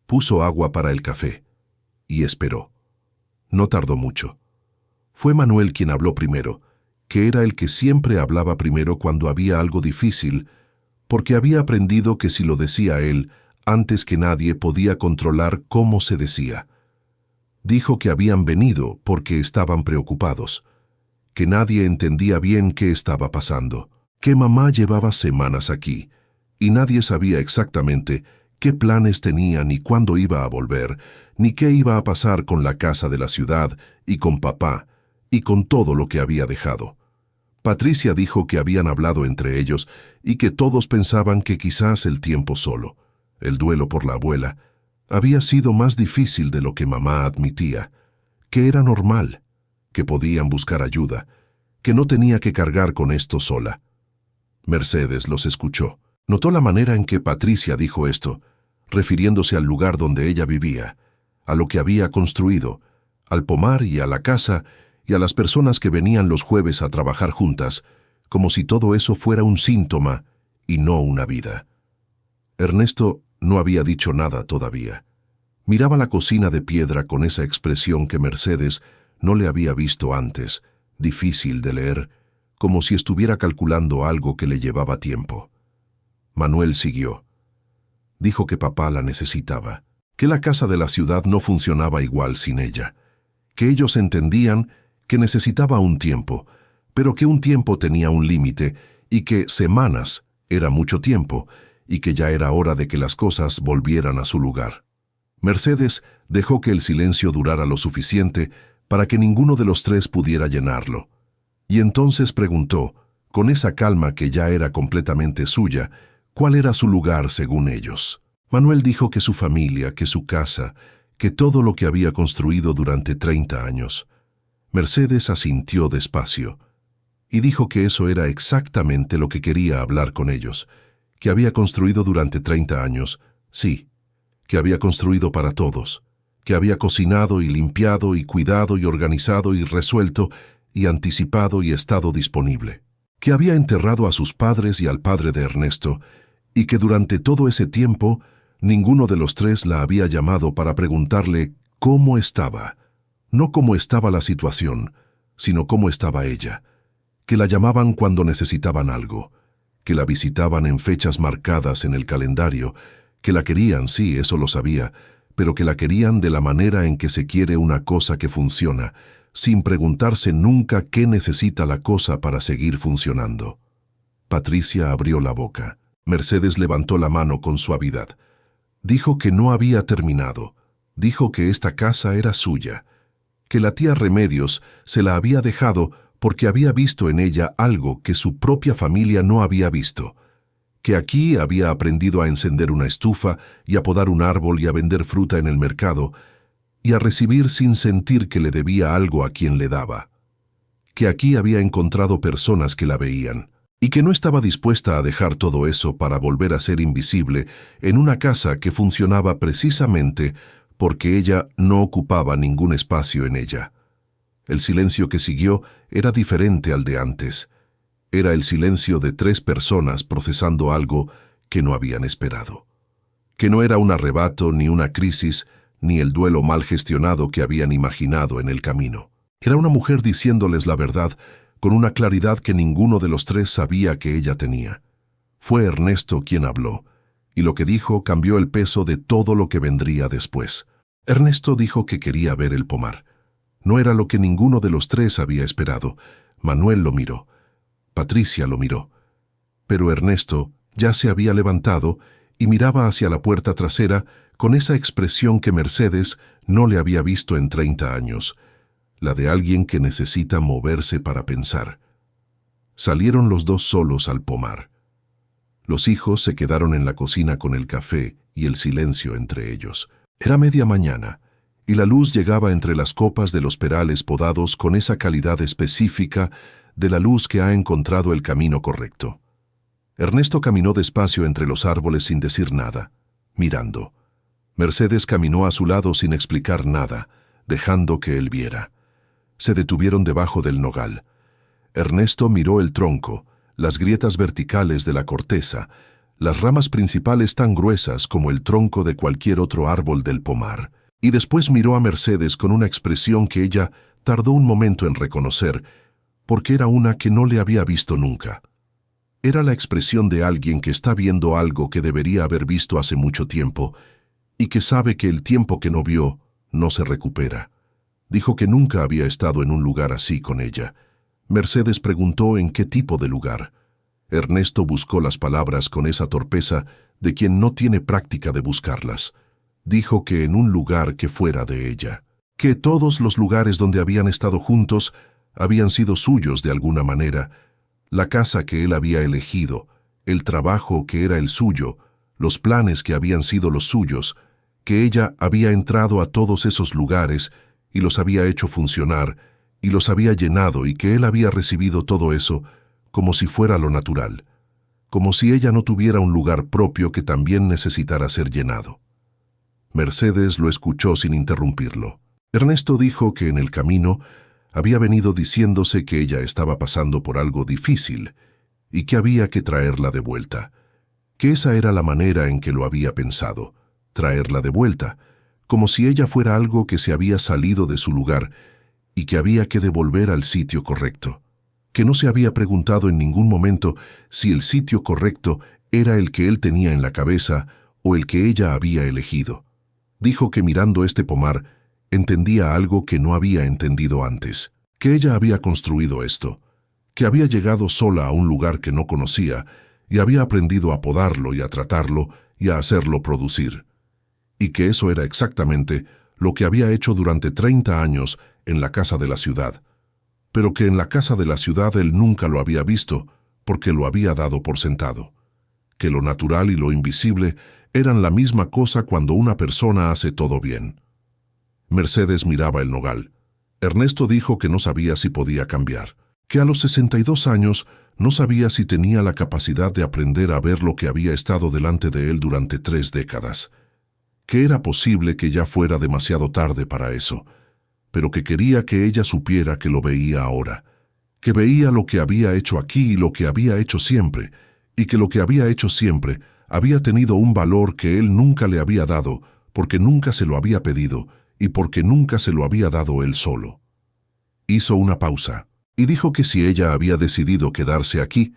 Puso agua para el café y esperó. No tardó mucho. Fue Manuel quien habló primero, que era el que siempre hablaba primero cuando había algo difícil, porque había aprendido que si lo decía él, antes que nadie podía controlar cómo se decía. Dijo que habían venido porque estaban preocupados, que nadie entendía bien qué estaba pasando, que mamá llevaba semanas aquí, y nadie sabía exactamente qué planes tenía ni cuándo iba a volver, ni qué iba a pasar con la casa de la ciudad, y con papá, y con todo lo que había dejado. Patricia dijo que habían hablado entre ellos y que todos pensaban que quizás el tiempo solo, el duelo por la abuela, había sido más difícil de lo que mamá admitía, que era normal, que podían buscar ayuda, que no tenía que cargar con esto sola. Mercedes los escuchó. Notó la manera en que Patricia dijo esto, refiriéndose al lugar donde ella vivía, a lo que había construido, al pomar y a la casa y a las personas que venían los jueves a trabajar juntas, como si todo eso fuera un síntoma y no una vida. Ernesto no había dicho nada todavía. Miraba la cocina de piedra con esa expresión que Mercedes no le había visto antes, difícil de leer, como si estuviera calculando algo que le llevaba tiempo. Manuel siguió. Dijo que papá la necesitaba, que la casa de la ciudad no funcionaba igual sin ella, que ellos entendían que necesitaba un tiempo, pero que un tiempo tenía un límite y que semanas era mucho tiempo y que ya era hora de que las cosas volvieran a su lugar. Mercedes dejó que el silencio durara lo suficiente para que ninguno de los tres pudiera llenarlo, y entonces preguntó, con esa calma que ya era completamente suya, cuál era su lugar según ellos. Manuel dijo que su familia, que su casa, que todo lo que había construido durante 30 años. Mercedes asintió despacio y dijo que eso era exactamente lo que quería hablar con ellos, que había construido durante 30 años, sí, que había construido para todos, que había cocinado y limpiado y cuidado y organizado y resuelto y anticipado y estado disponible, que había enterrado a sus padres y al padre de Ernesto, y que durante todo ese tiempo ninguno de los tres la había llamado para preguntarle cómo estaba, no cómo estaba la situación, sino cómo estaba ella, que la llamaban cuando necesitaban algo, que la visitaban en fechas marcadas en el calendario, que la querían, sí, eso lo sabía, pero que la querían de la manera en que se quiere una cosa que funciona, sin preguntarse nunca qué necesita la cosa para seguir funcionando. Patricia abrió la boca. Mercedes levantó la mano con suavidad. Dijo que no había terminado. Dijo que esta casa era suya, que la tía Remedios se la había dejado porque había visto en ella algo que su propia familia no había visto, que aquí había aprendido a encender una estufa y a podar un árbol y a vender fruta en el mercado, y a recibir sin sentir que le debía algo a quien le daba, que aquí había encontrado personas que la veían, y que no estaba dispuesta a dejar todo eso para volver a ser invisible en una casa que funcionaba precisamente porque ella no ocupaba ningún espacio en ella. El silencio que siguió era diferente al de antes. Era el silencio de tres personas procesando algo que no habían esperado. Que no era un arrebato, ni una crisis, ni el duelo mal gestionado que habían imaginado en el camino. Era una mujer diciéndoles la verdad con una claridad que ninguno de los tres sabía que ella tenía. Fue Ernesto quien habló, y lo que dijo cambió el peso de todo lo que vendría después. Ernesto dijo que quería ver el pomar. No era lo que ninguno de los tres había esperado. Manuel lo miró. Patricia lo miró. Pero Ernesto ya se había levantado y miraba hacia la puerta trasera con esa expresión que Mercedes no le había visto en 30 años, la de alguien que necesita moverse para pensar. Salieron los dos solos al pomar. Los hijos se quedaron en la cocina con el café y el silencio entre ellos. Era media mañana, y la luz llegaba entre las copas de los perales podados con esa calidad específica de la luz que ha encontrado el camino correcto. Ernesto caminó despacio entre los árboles sin decir nada, mirando. Mercedes caminó a su lado sin explicar nada, dejando que él viera. Se detuvieron debajo del nogal. Ernesto miró el tronco, las grietas verticales de la corteza, las ramas principales tan gruesas como el tronco de cualquier otro árbol del pomar, y después miró a Mercedes con una expresión que ella tardó un momento en reconocer, porque era una que no le había visto nunca. Era la expresión de alguien que está viendo algo que debería haber visto hace mucho tiempo, y que sabe que el tiempo que no vio no se recupera. Dijo que nunca había estado en un lugar así con ella. Mercedes preguntó en qué tipo de lugar. Ernesto buscó las palabras con esa torpeza de quien no tiene práctica de buscarlas. Dijo que en un lugar que fuera de ella. Que todos los lugares donde habían estado juntos habían sido suyos de alguna manera, la casa que él había elegido, el trabajo que era el suyo, los planes que habían sido los suyos, que ella había entrado a todos esos lugares y los había hecho funcionar, y los había llenado, y que él había recibido todo eso como si fuera lo natural, como si ella no tuviera un lugar propio que también necesitara ser llenado. Mercedes lo escuchó sin interrumpirlo. Ernesto dijo que en el camino había venido diciéndose que ella estaba pasando por algo difícil y que había que traerla de vuelta, que esa era la manera en que lo había pensado, traerla de vuelta, como si ella fuera algo que se había salido de su lugar y que había que devolver al sitio correcto, que no se había preguntado en ningún momento si el sitio correcto era el que él tenía en la cabeza o el que ella había elegido. Dijo que mirando este pomar entendía algo que no había entendido antes, que ella había construido esto, que había llegado sola a un lugar que no conocía y había aprendido a podarlo y a tratarlo y a hacerlo producir, y que eso era exactamente lo que había hecho durante 30 años en la casa de la ciudad, pero que en la casa de la ciudad él nunca lo había visto porque lo había dado por sentado, que lo natural y lo invisible eran la misma cosa cuando una persona hace todo bien. Mercedes miraba el nogal. Ernesto dijo que no sabía si podía cambiar, que a los 62 años no sabía si tenía la capacidad de aprender a ver lo que había estado delante de él durante 3 décadas, que era posible que ya fuera demasiado tarde para eso, pero que quería que ella supiera que lo veía ahora, que veía lo que había hecho aquí y lo que había hecho siempre, y que lo que había hecho siempre había tenido un valor que él nunca le había dado, porque nunca se lo había pedido y porque nunca se lo había dado él solo. Hizo una pausa y dijo que si ella había decidido quedarse aquí,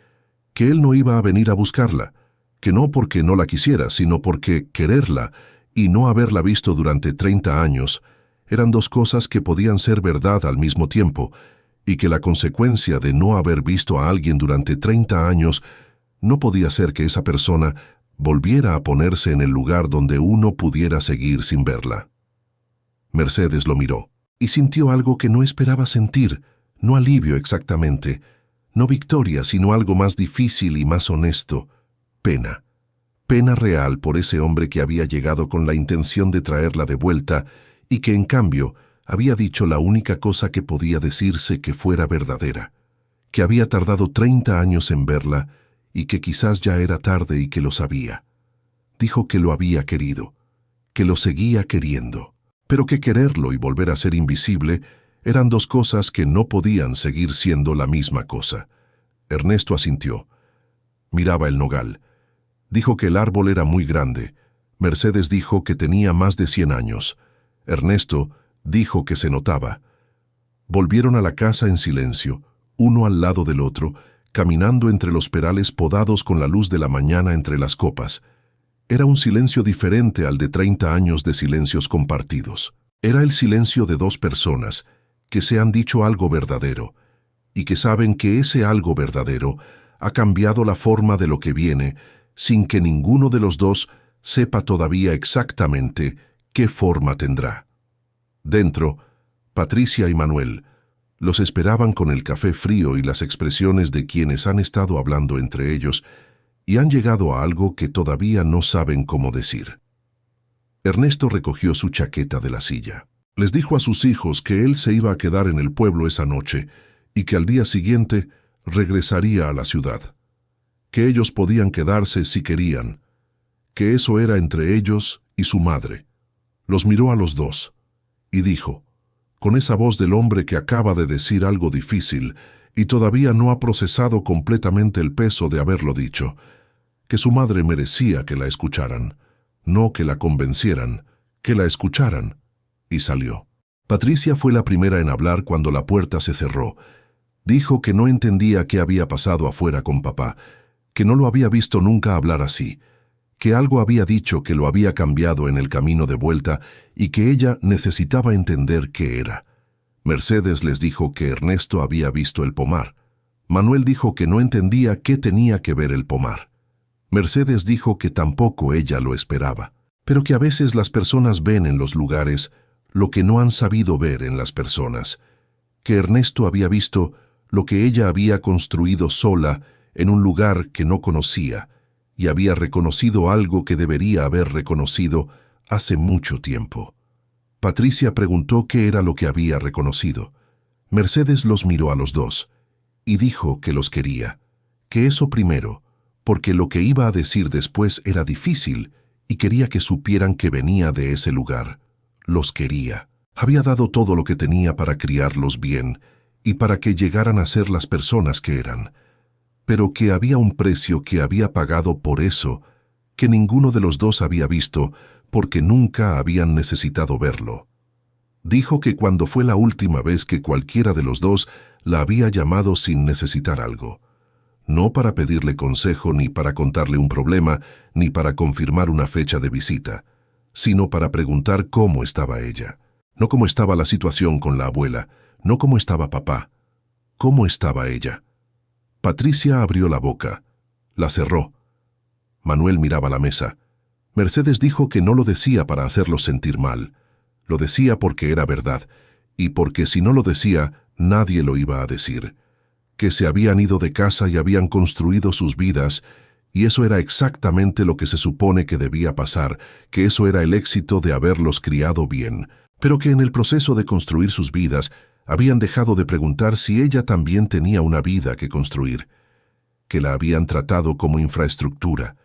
que él no iba a venir a buscarla, que no porque no la quisiera, sino porque quererla y no haberla visto durante 30 años eran dos cosas que podían ser verdad al mismo tiempo, y que la consecuencia de no haber visto a alguien durante 30 años no podía ser que esa persona volviera a ponerse en el lugar donde uno pudiera seguir sin verla. Mercedes lo miró y sintió algo que no esperaba sentir, no alivio exactamente, no victoria, sino algo más difícil y más honesto, pena. Pena real por ese hombre que había llegado con la intención de traerla de vuelta y que en cambio había dicho la única cosa que podía decirse que fuera verdadera, que había tardado 30 años en verla y que quizás ya era tarde y que lo sabía. Dijo que lo había querido, que lo seguía queriendo, pero que quererlo y volver a ser invisible eran dos cosas que no podían seguir siendo la misma cosa. Ernesto asintió. Miraba el nogal. Dijo que el árbol era muy grande. Mercedes dijo que tenía más de 100 años. Ernesto dijo que se notaba. Volvieron a la casa en silencio, uno al lado del otro, caminando entre los perales podados con la luz de la mañana entre las copas. Era un silencio diferente al de 30 años de silencios compartidos. Era el silencio de dos personas que se han dicho algo verdadero y que saben que ese algo verdadero ha cambiado la forma de lo que viene sin que ninguno de los dos sepa todavía exactamente qué forma tendrá. Dentro, Patricia y Manuel los esperaban con el café frío y las expresiones de quienes han estado hablando entre ellos y han llegado a algo que todavía no saben cómo decir. Ernesto recogió su chaqueta de la silla. Les dijo a sus hijos que él se iba a quedar en el pueblo esa noche y que al día siguiente regresaría a la ciudad, que ellos podían quedarse si querían, que eso era entre ellos y su madre. Los miró a los dos y dijo, con esa voz del hombre que acaba de decir algo difícil y todavía no ha procesado completamente el peso de haberlo dicho, que su madre merecía que la escucharan, no que la convencieran, que la escucharan, y salió. Patricia fue la primera en hablar cuando la puerta se cerró. Dijo que no entendía qué había pasado afuera con papá, que no lo había visto nunca hablar así, que algo había dicho que lo había cambiado en el camino de vuelta y que ella necesitaba entender qué era. Mercedes les dijo que Ernesto había visto el pomar. Manuel dijo que no entendía qué tenía que ver el pomar. Mercedes dijo que tampoco ella lo esperaba, pero que a veces las personas ven en los lugares lo que no han sabido ver en las personas, que Ernesto había visto lo que ella había construido sola en un lugar que no conocía, y había reconocido algo que debería haber reconocido hace mucho tiempo. Patricia preguntó qué era lo que había reconocido. Mercedes los miró a los dos y dijo que los quería, que eso primero, porque lo que iba a decir después era difícil y quería que supieran que venía de ese lugar. Los quería. Había dado todo lo que tenía para criarlos bien y para que llegaran a ser las personas que eran, pero que había un precio que había pagado por eso que ninguno de los dos había visto porque nunca habían necesitado verlo. Dijo que cuando fue la última vez que cualquiera de los dos la había llamado sin necesitar algo, no para pedirle consejo ni para contarle un problema ni para confirmar una fecha de visita, sino para preguntar cómo estaba ella, no cómo estaba la situación con la abuela, no cómo estaba papá, cómo estaba ella. Patricia abrió la boca, la cerró. Manuel miraba la mesa. Mercedes dijo que no lo decía para hacerlos sentir mal. Lo decía porque era verdad, y porque si no lo decía, nadie lo iba a decir. Que se habían ido de casa y habían construido sus vidas, y eso era exactamente lo que se supone que debía pasar, que eso era el éxito de haberlos criado bien, pero que en el proceso de construir sus vidas habían dejado de preguntar si ella también tenía una vida que construir, que la habían tratado como infraestructura,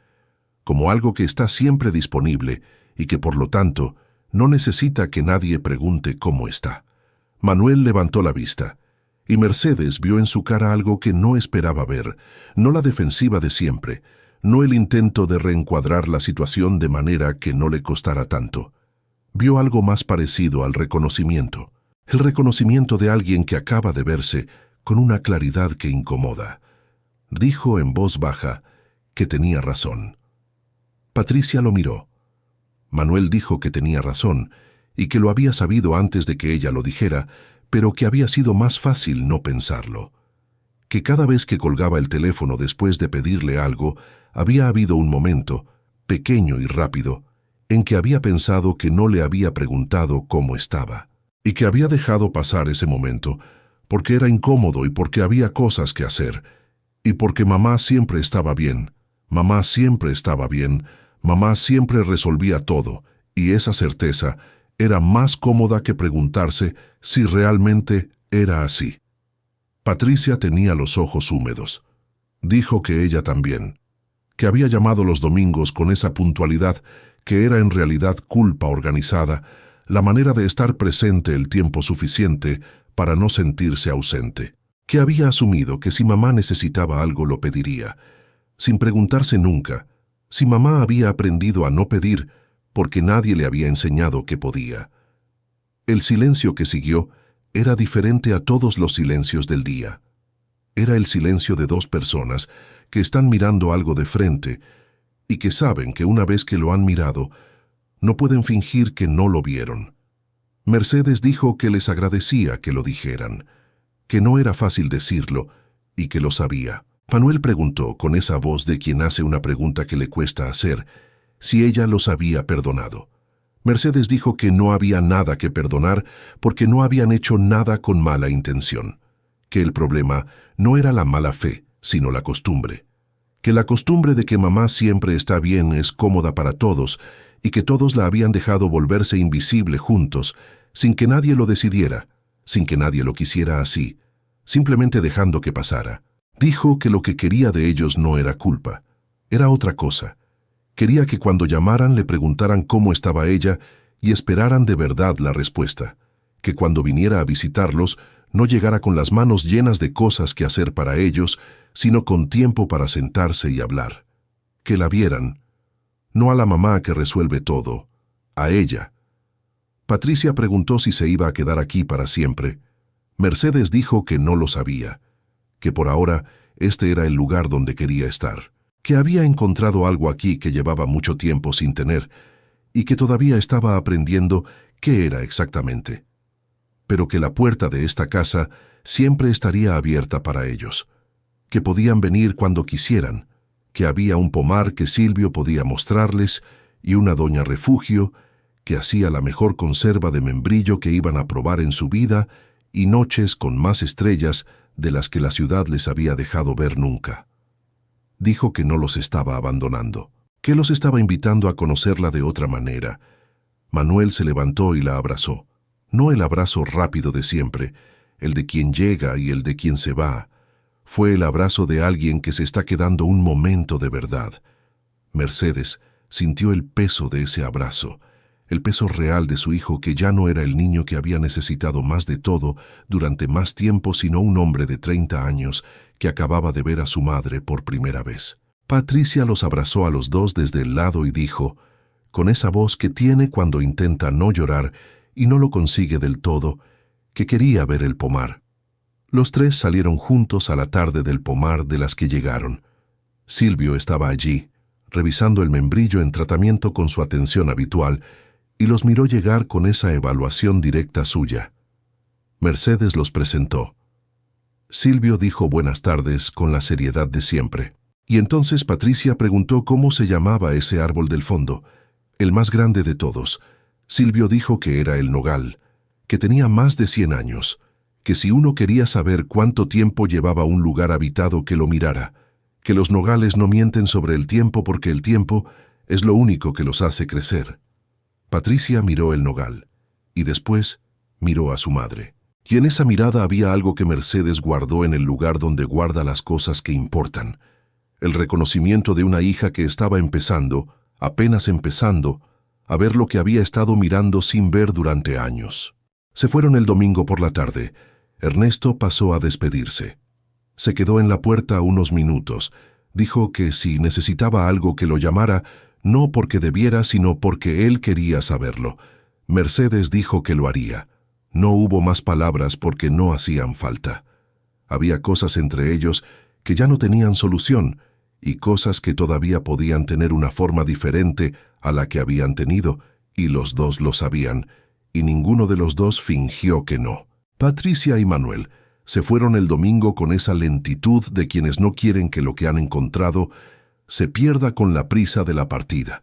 como algo que está siempre disponible y que por lo tanto no necesita que nadie pregunte cómo está. Manuel levantó la vista, y Mercedes vio en su cara algo que no esperaba ver, no la defensiva de siempre, no el intento de reencuadrar la situación de manera que no le costara tanto. Vio algo más parecido al reconocimiento, el reconocimiento de alguien que acaba de verse con una claridad que incomoda. Dijo en voz baja que tenía razón. Patricia lo miró. Manuel dijo que tenía razón y que lo había sabido antes de que ella lo dijera, pero que había sido más fácil no pensarlo. Que cada vez que colgaba el teléfono después de pedirle algo, había habido un momento, pequeño y rápido, en que había pensado que no le había preguntado cómo estaba, y que había dejado pasar ese momento, porque era incómodo y porque había cosas que hacer, y porque mamá siempre estaba bien, mamá siempre estaba bien, mamá siempre resolvía todo, y esa certeza era más cómoda que preguntarse si realmente era así. Patricia tenía los ojos húmedos. Dijo que ella también, que había llamado los domingos con esa puntualidad que era en realidad culpa organizada, la manera de estar presente el tiempo suficiente para no sentirse ausente, que había asumido que si mamá necesitaba algo lo pediría, sin preguntarse nunca si mamá había aprendido a no pedir porque nadie le había enseñado que podía. El silencio que siguió era diferente a todos los silencios del día. Era el silencio de dos personas que están mirando algo de frente y que saben que una vez que lo han mirado, no pueden fingir que no lo vieron. Mercedes dijo que les agradecía que lo dijeran, que no era fácil decirlo y que lo sabía. Manuel preguntó, con esa voz de quien hace una pregunta que le cuesta hacer, si ella los había perdonado. Mercedes dijo que no había nada que perdonar porque no habían hecho nada con mala intención, que el problema no era la mala fe, sino la costumbre, que la costumbre de que mamá siempre está bien es cómoda para todos y que todos la habían dejado volverse invisible juntos, sin que nadie lo decidiera, sin que nadie lo quisiera así, simplemente dejando que pasara. Dijo que lo que quería de ellos no era culpa, era otra cosa. Quería que cuando llamaran le preguntaran cómo estaba ella y esperaran de verdad la respuesta, que cuando viniera a visitarlos no llegara con las manos llenas de cosas que hacer para ellos, sino con tiempo para sentarse y hablar. Que la vieran, no a la mamá que resuelve todo, a ella. Patricia preguntó si se iba a quedar aquí para siempre. Mercedes dijo que no lo sabía, que por ahora este era el lugar donde quería estar, que había encontrado algo aquí que llevaba mucho tiempo sin tener y que todavía estaba aprendiendo qué era exactamente, pero que la puerta de esta casa siempre estaría abierta para ellos, que podían venir cuando quisieran, que había un pomar que Silvio podía mostrarles y una doña refugio que hacía la mejor conserva de membrillo que iban a probar en su vida y noches con más estrellas de las que la ciudad les había dejado ver nunca. Dijo que no los estaba abandonando, que los estaba invitando a conocerla de otra manera. Manuel se levantó y la abrazó. No el abrazo rápido de siempre, el de quien llega y el de quien se va. Fue el abrazo de alguien que se está quedando un momento de verdad. Mercedes sintió el peso de ese abrazo, el peso real de su hijo, que ya no era el niño que había necesitado más de todo durante más tiempo, sino un hombre de 30 años que acababa de ver a su madre por primera vez. Patricia los abrazó a los dos desde el lado y dijo, con esa voz que tiene cuando intenta no llorar y no lo consigue del todo, que quería ver el pomar. Los tres salieron juntos a la tarde del pomar de las que llegaron. Silvio estaba allí, revisando el membrillo en tratamiento con su atención habitual, y los miró llegar con esa evaluación directa suya. Mercedes los presentó. Silvio dijo buenas tardes con la seriedad de siempre. Y entonces Patricia preguntó cómo se llamaba ese árbol del fondo, el más grande de todos. Silvio dijo que era el nogal, que tenía más de 100 años, que si uno quería saber cuánto tiempo llevaba un lugar habitado, que lo mirara, que los nogales no mienten sobre el tiempo porque el tiempo es lo único que los hace crecer. Patricia miró el nogal, y después miró a su madre. Y en esa mirada había algo que Mercedes guardó en el lugar donde guarda las cosas que importan. El reconocimiento de una hija que estaba empezando, apenas empezando, a ver lo que había estado mirando sin ver durante años. Se fueron el domingo por la tarde. Ernesto pasó a despedirse. Se quedó en la puerta unos minutos. Dijo que si necesitaba algo que lo llamara, no porque debiera, sino porque él quería saberlo. Mercedes dijo que lo haría. No hubo más palabras porque no hacían falta. Había cosas entre ellos que ya no tenían solución y cosas que todavía podían tener una forma diferente a la que habían tenido, y los dos lo sabían, y ninguno de los dos fingió que no. Patricia y Manuel se fueron el domingo con esa lentitud de quienes no quieren que lo que han encontrado se pierda con la prisa de la partida.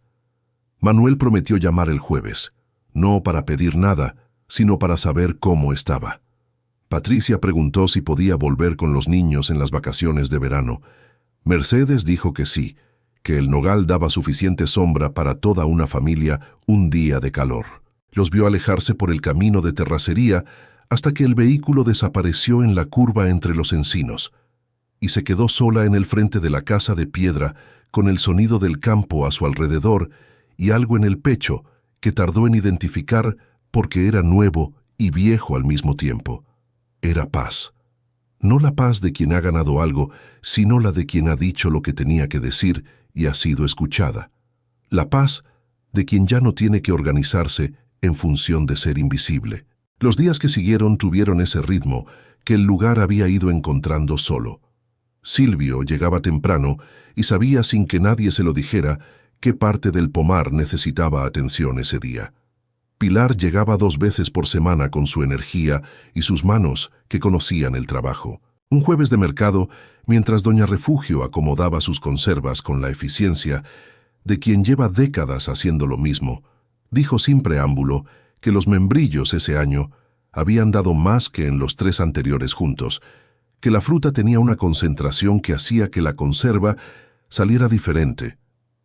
Manuel prometió llamar el jueves, no para pedir nada, sino para saber cómo estaba. Patricia preguntó si podía volver con los niños en las vacaciones de verano. Mercedes dijo que sí, que el nogal daba suficiente sombra para toda una familia un día de calor. Los vio alejarse por el camino de terracería hasta que el vehículo desapareció en la curva entre los encinos, y se quedó sola en el frente de la casa de piedra, con el sonido del campo a su alrededor y algo en el pecho que tardó en identificar porque era nuevo y viejo al mismo tiempo. Era paz. No la paz de quien ha ganado algo, sino la de quien ha dicho lo que tenía que decir y ha sido escuchada. La paz de quien ya no tiene que organizarse en función de ser invisible. Los días que siguieron tuvieron ese ritmo que el lugar había ido encontrando solo. Silvio llegaba temprano y sabía sin que nadie se lo dijera qué parte del pomar necesitaba atención ese día. Pilar llegaba 2 veces por semana con su energía y sus manos que conocían el trabajo. Un jueves de mercado, mientras doña Refugio acomodaba sus conservas con la eficiencia de quien lleva décadas haciendo lo mismo, dijo sin preámbulo que los membrillos ese año habían dado más que en los 3 anteriores juntos, que la fruta tenía una concentración que hacía que la conserva saliera diferente,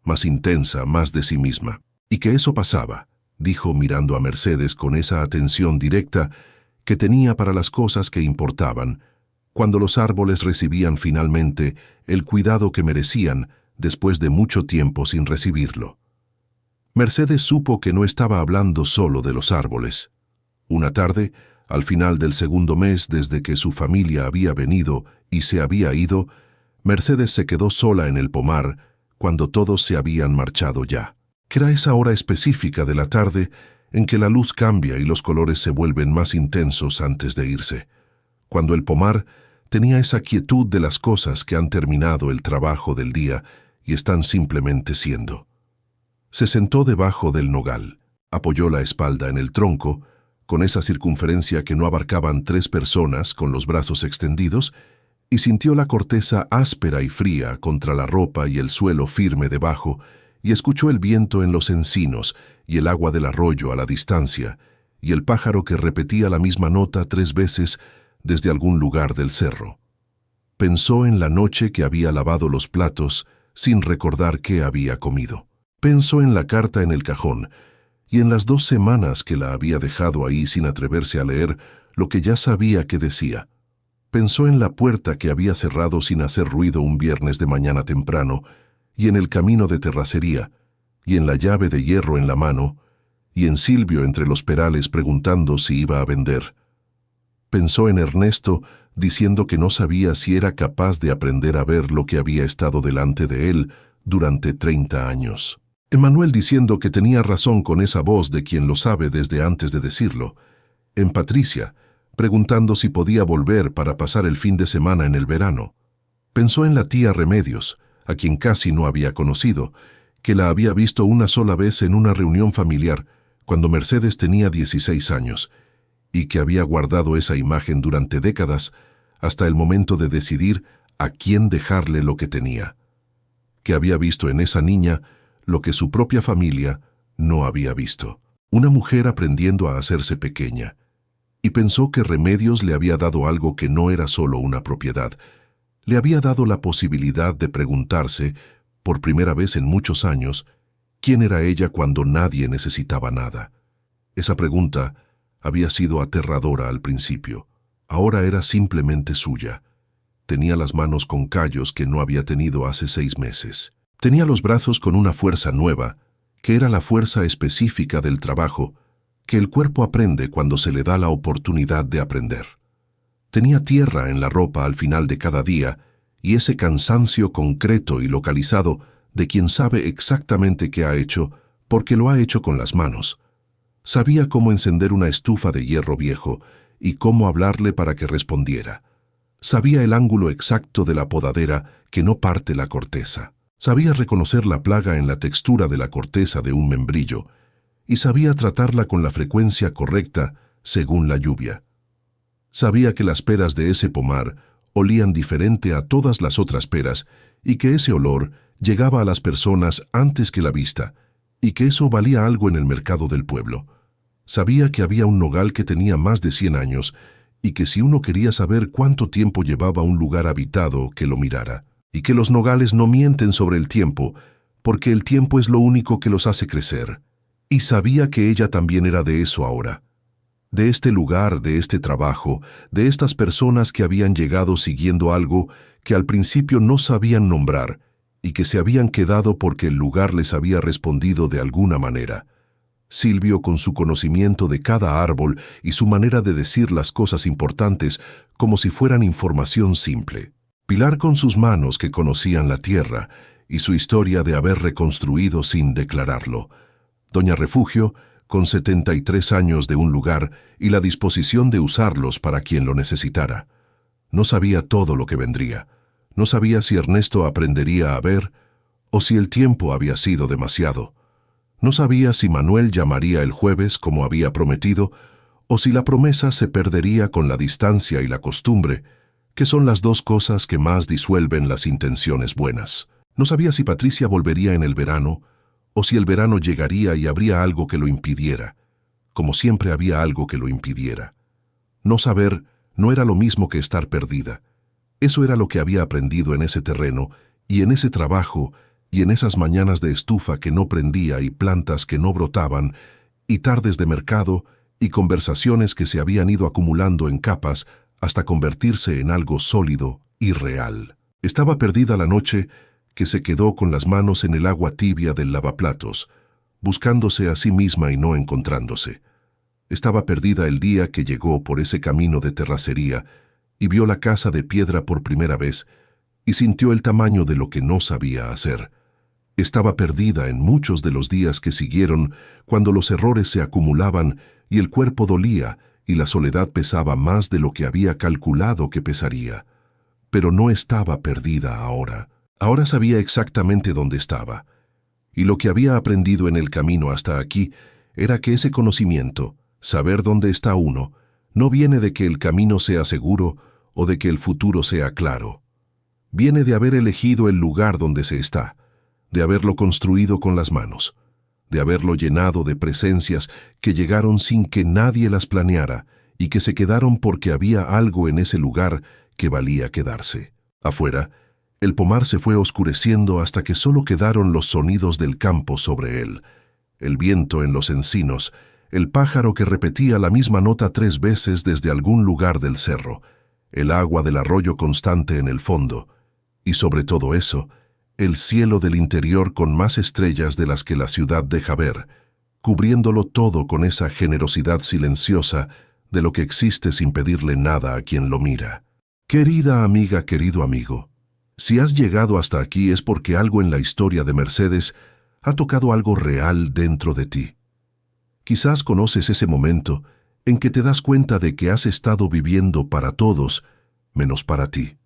más intensa, más de sí misma, y que eso pasaba, dijo mirando a Mercedes con esa atención directa que tenía para las cosas que importaban, cuando los árboles recibían finalmente el cuidado que merecían después de mucho tiempo sin recibirlo. Mercedes supo que no estaba hablando solo de los árboles. Una tarde, al final del segundo mes desde que su familia había venido y se había ido, Mercedes se quedó sola en el pomar cuando todos se habían marchado ya. Que era esa hora específica de la tarde en que la luz cambia y los colores se vuelven más intensos antes de irse, cuando el pomar tenía esa quietud de las cosas que han terminado el trabajo del día y están simplemente siendo. Se sentó debajo del nogal, apoyó la espalda en el tronco, con esa circunferencia que no abarcaban 3 personas con los brazos extendidos, y sintió la corteza áspera y fría contra la ropa y el suelo firme debajo, y escuchó el viento en los encinos y el agua del arroyo a la distancia, y el pájaro que repetía la misma nota 3 veces desde algún lugar del cerro. Pensó en la noche que había lavado los platos sin recordar qué había comido. Pensó en la carta en el cajón y en las 2 semanas que la había dejado ahí sin atreverse a leer lo que ya sabía que decía. Pensó en la puerta que había cerrado sin hacer ruido un viernes de mañana temprano, y en el camino de terracería, y en la llave de hierro en la mano, y en Silvio entre los perales preguntando si iba a vender. Pensó en Ernesto diciendo que no sabía si era capaz de aprender a ver lo que había estado delante de él durante 30 años. En Manuel diciendo que tenía razón con esa voz de quien lo sabe desde antes de decirlo. En Patricia, preguntando si podía volver para pasar el fin de semana en el verano. Pensó en la tía Remedios, a quien casi no había conocido, que la había visto una sola vez en una reunión familiar, cuando Mercedes tenía 16 años, y que había guardado esa imagen durante décadas hasta el momento de decidir a quién dejarle lo que tenía. Que había visto en esa niña lo que su propia familia no había visto. Una mujer aprendiendo a hacerse pequeña. Y pensó que Remedios le había dado algo que no era solo una propiedad. Le había dado la posibilidad de preguntarse, por primera vez en muchos años, quién era ella cuando nadie necesitaba nada. Esa pregunta había sido aterradora al principio. Ahora era simplemente suya. Tenía las manos con callos que no había tenido hace 6 meses. Tenía los brazos con una fuerza nueva, que era la fuerza específica del trabajo, que el cuerpo aprende cuando se le da la oportunidad de aprender. Tenía tierra en la ropa al final de cada día y ese cansancio concreto y localizado de quien sabe exactamente qué ha hecho porque lo ha hecho con las manos. Sabía cómo encender una estufa de hierro viejo y cómo hablarle para que respondiera. Sabía el ángulo exacto de la podadera que no parte la corteza. Sabía reconocer la plaga en la textura de la corteza de un membrillo y sabía tratarla con la frecuencia correcta según la lluvia. Sabía que las peras de ese pomar olían diferente a todas las otras peras y que ese olor llegaba a las personas antes que la vista y que eso valía algo en el mercado del pueblo. Sabía que había un nogal que tenía más de 100 años y que si uno quería saber cuánto tiempo llevaba un lugar habitado, que lo mirara. Y que los nogales no mienten sobre el tiempo, porque el tiempo es lo único que los hace crecer. Y sabía que ella también era de eso ahora. De este lugar, de este trabajo, de estas personas que habían llegado siguiendo algo que al principio no sabían nombrar y que se habían quedado porque el lugar les había respondido de alguna manera. Silvio, con su conocimiento de cada árbol y su manera de decir las cosas importantes como si fueran información simple. Pilar, con sus manos que conocían la tierra y su historia de haber reconstruido sin declararlo. Doña Refugio, con 73 años de un lugar y la disposición de usarlos para quien lo necesitara. No sabía todo lo que vendría. No sabía si Ernesto aprendería a ver o si el tiempo había sido demasiado. No sabía si Manuel llamaría el jueves como había prometido o si la promesa se perdería con la distancia y la costumbre, que son las 2 cosas que más disuelven las intenciones buenas. No sabía si Patricia volvería en el verano o si el verano llegaría y habría algo que lo impidiera, como siempre había algo que lo impidiera. No saber no era lo mismo que estar perdida. Eso era lo que había aprendido en ese terreno y en ese trabajo y en esas mañanas de estufa que no prendía y plantas que no brotaban y tardes de mercado y conversaciones que se habían ido acumulando en capas hasta convertirse en algo sólido y real. Estaba perdida la noche que se quedó con las manos en el agua tibia del lavaplatos, buscándose a sí misma y no encontrándose. Estaba perdida el día que llegó por ese camino de terracería y vio la casa de piedra por primera vez y sintió el tamaño de lo que no sabía hacer. Estaba perdida en muchos de los días que siguieron cuando los errores se acumulaban y el cuerpo dolía y la soledad pesaba más de lo que había calculado que pesaría. Pero no estaba perdida ahora. Ahora sabía exactamente dónde estaba. Y lo que había aprendido en el camino hasta aquí era que ese conocimiento, saber dónde está uno, no viene de que el camino sea seguro o de que el futuro sea claro. Viene de haber elegido el lugar donde se está, de haberlo construido con las manos, de haberlo llenado de presencias que llegaron sin que nadie las planeara y que se quedaron porque había algo en ese lugar que valía quedarse. Afuera, el pomar se fue oscureciendo hasta que solo quedaron los sonidos del campo sobre él, el viento en los encinos, el pájaro que repetía la misma nota 3 veces desde algún lugar del cerro, el agua del arroyo constante en el fondo, y sobre todo eso, el cielo del interior con más estrellas de las que la ciudad deja ver, cubriéndolo todo con esa generosidad silenciosa de lo que existe sin pedirle nada a quien lo mira. Querida amiga, querido amigo, si has llegado hasta aquí es porque algo en la historia de Mercedes ha tocado algo real dentro de ti. Quizás conoces ese momento en que te das cuenta de que has estado viviendo para todos, menos para ti.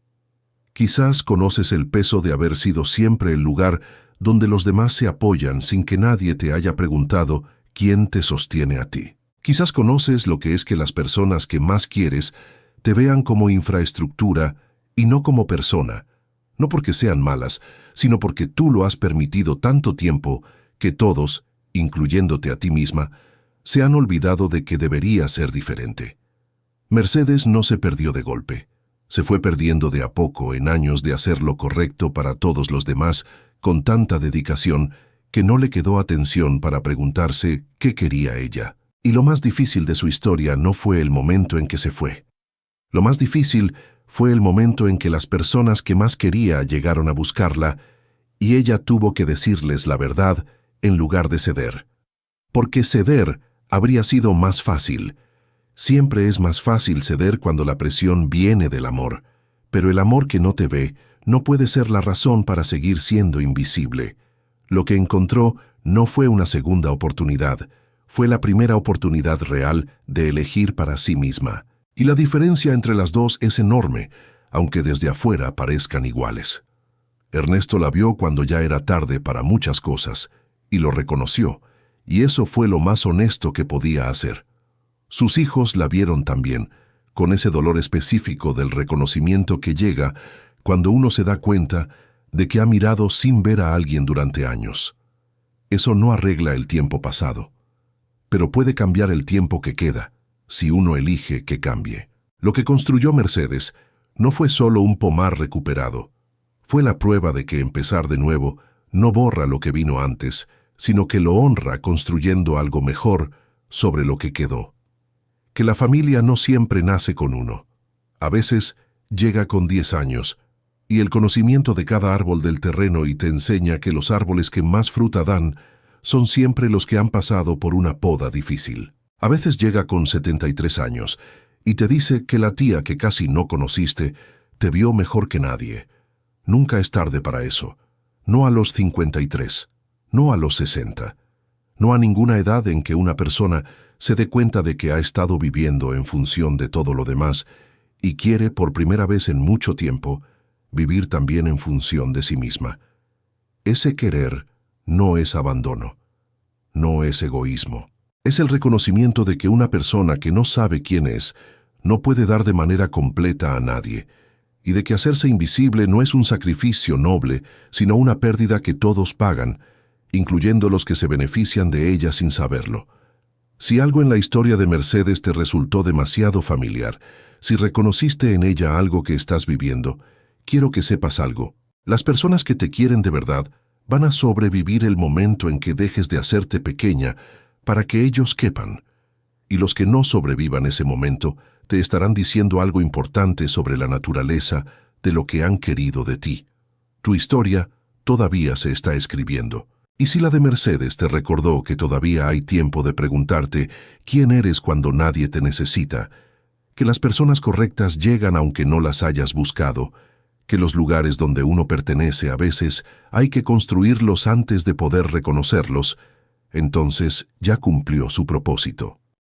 Quizás conoces el peso de haber sido siempre el lugar donde los demás se apoyan sin que nadie te haya preguntado quién te sostiene a ti. Quizás conoces lo que es que las personas que más quieres te vean como infraestructura y no como persona, no porque sean malas, sino porque tú lo has permitido tanto tiempo que todos, incluyéndote a ti misma, se han olvidado de que debería ser diferente. Mercedes no se perdió de golpe. Se fue perdiendo de a poco en años de hacer lo correcto para todos los demás con tanta dedicación que no le quedó atención para preguntarse qué quería ella. Y lo más difícil de su historia no fue el momento en que se fue. Lo más difícil fue el momento en que las personas que más quería llegaron a buscarla y ella tuvo que decirles la verdad en lugar de ceder. Porque ceder habría sido más fácil. Siempre es más fácil ceder cuando la presión viene del amor, pero el amor que no te ve no puede ser la razón para seguir siendo invisible. Lo que encontró no fue una segunda oportunidad, fue la primera oportunidad real de elegir para sí misma. Y la diferencia entre las dos es enorme, aunque desde afuera parezcan iguales. Ernesto la vio cuando ya era tarde para muchas cosas, y lo reconoció, y eso fue lo más honesto que podía hacer. Sus hijos la vieron también, con ese dolor específico del reconocimiento que llega cuando uno se da cuenta de que ha mirado sin ver a alguien durante años. Eso no arregla el tiempo pasado, pero puede cambiar el tiempo que queda, si uno elige que cambie. Lo que construyó Mercedes no fue solo un pomar recuperado, fue la prueba de que empezar de nuevo no borra lo que vino antes, sino que lo honra construyendo algo mejor sobre lo que quedó. Que la familia no siempre nace con uno. A veces llega con 10 años, y el conocimiento de cada árbol del terreno y te enseña que los árboles que más fruta dan son siempre los que han pasado por una poda difícil. A veces llega con 73 años, y te dice que la tía que casi no conociste te vio mejor que nadie. Nunca es tarde para eso. No a los 53, no a los 60, no a ninguna edad en que una persona se dé cuenta de que ha estado viviendo en función de todo lo demás y quiere, por primera vez en mucho tiempo, vivir también en función de sí misma. Ese querer no es abandono, no es egoísmo. Es el reconocimiento de que una persona que no sabe quién es no puede dar de manera completa a nadie, y de que hacerse invisible no es un sacrificio noble, sino una pérdida que todos pagan, incluyendo los que se benefician de ella sin saberlo. Si algo en la historia de Mercedes te resultó demasiado familiar, si reconociste en ella algo que estás viviendo, quiero que sepas algo. Las personas que te quieren de verdad van a sobrevivir el momento en que dejes de hacerte pequeña para que ellos quepan. Y los que no sobrevivan ese momento te estarán diciendo algo importante sobre la naturaleza de lo que han querido de ti. Tu historia todavía se está escribiendo. Y si la de Mercedes te recordó que todavía hay tiempo de preguntarte quién eres cuando nadie te necesita, que las personas correctas llegan aunque no las hayas buscado, que los lugares donde uno pertenece a veces hay que construirlos antes de poder reconocerlos, entonces ya cumplió su propósito.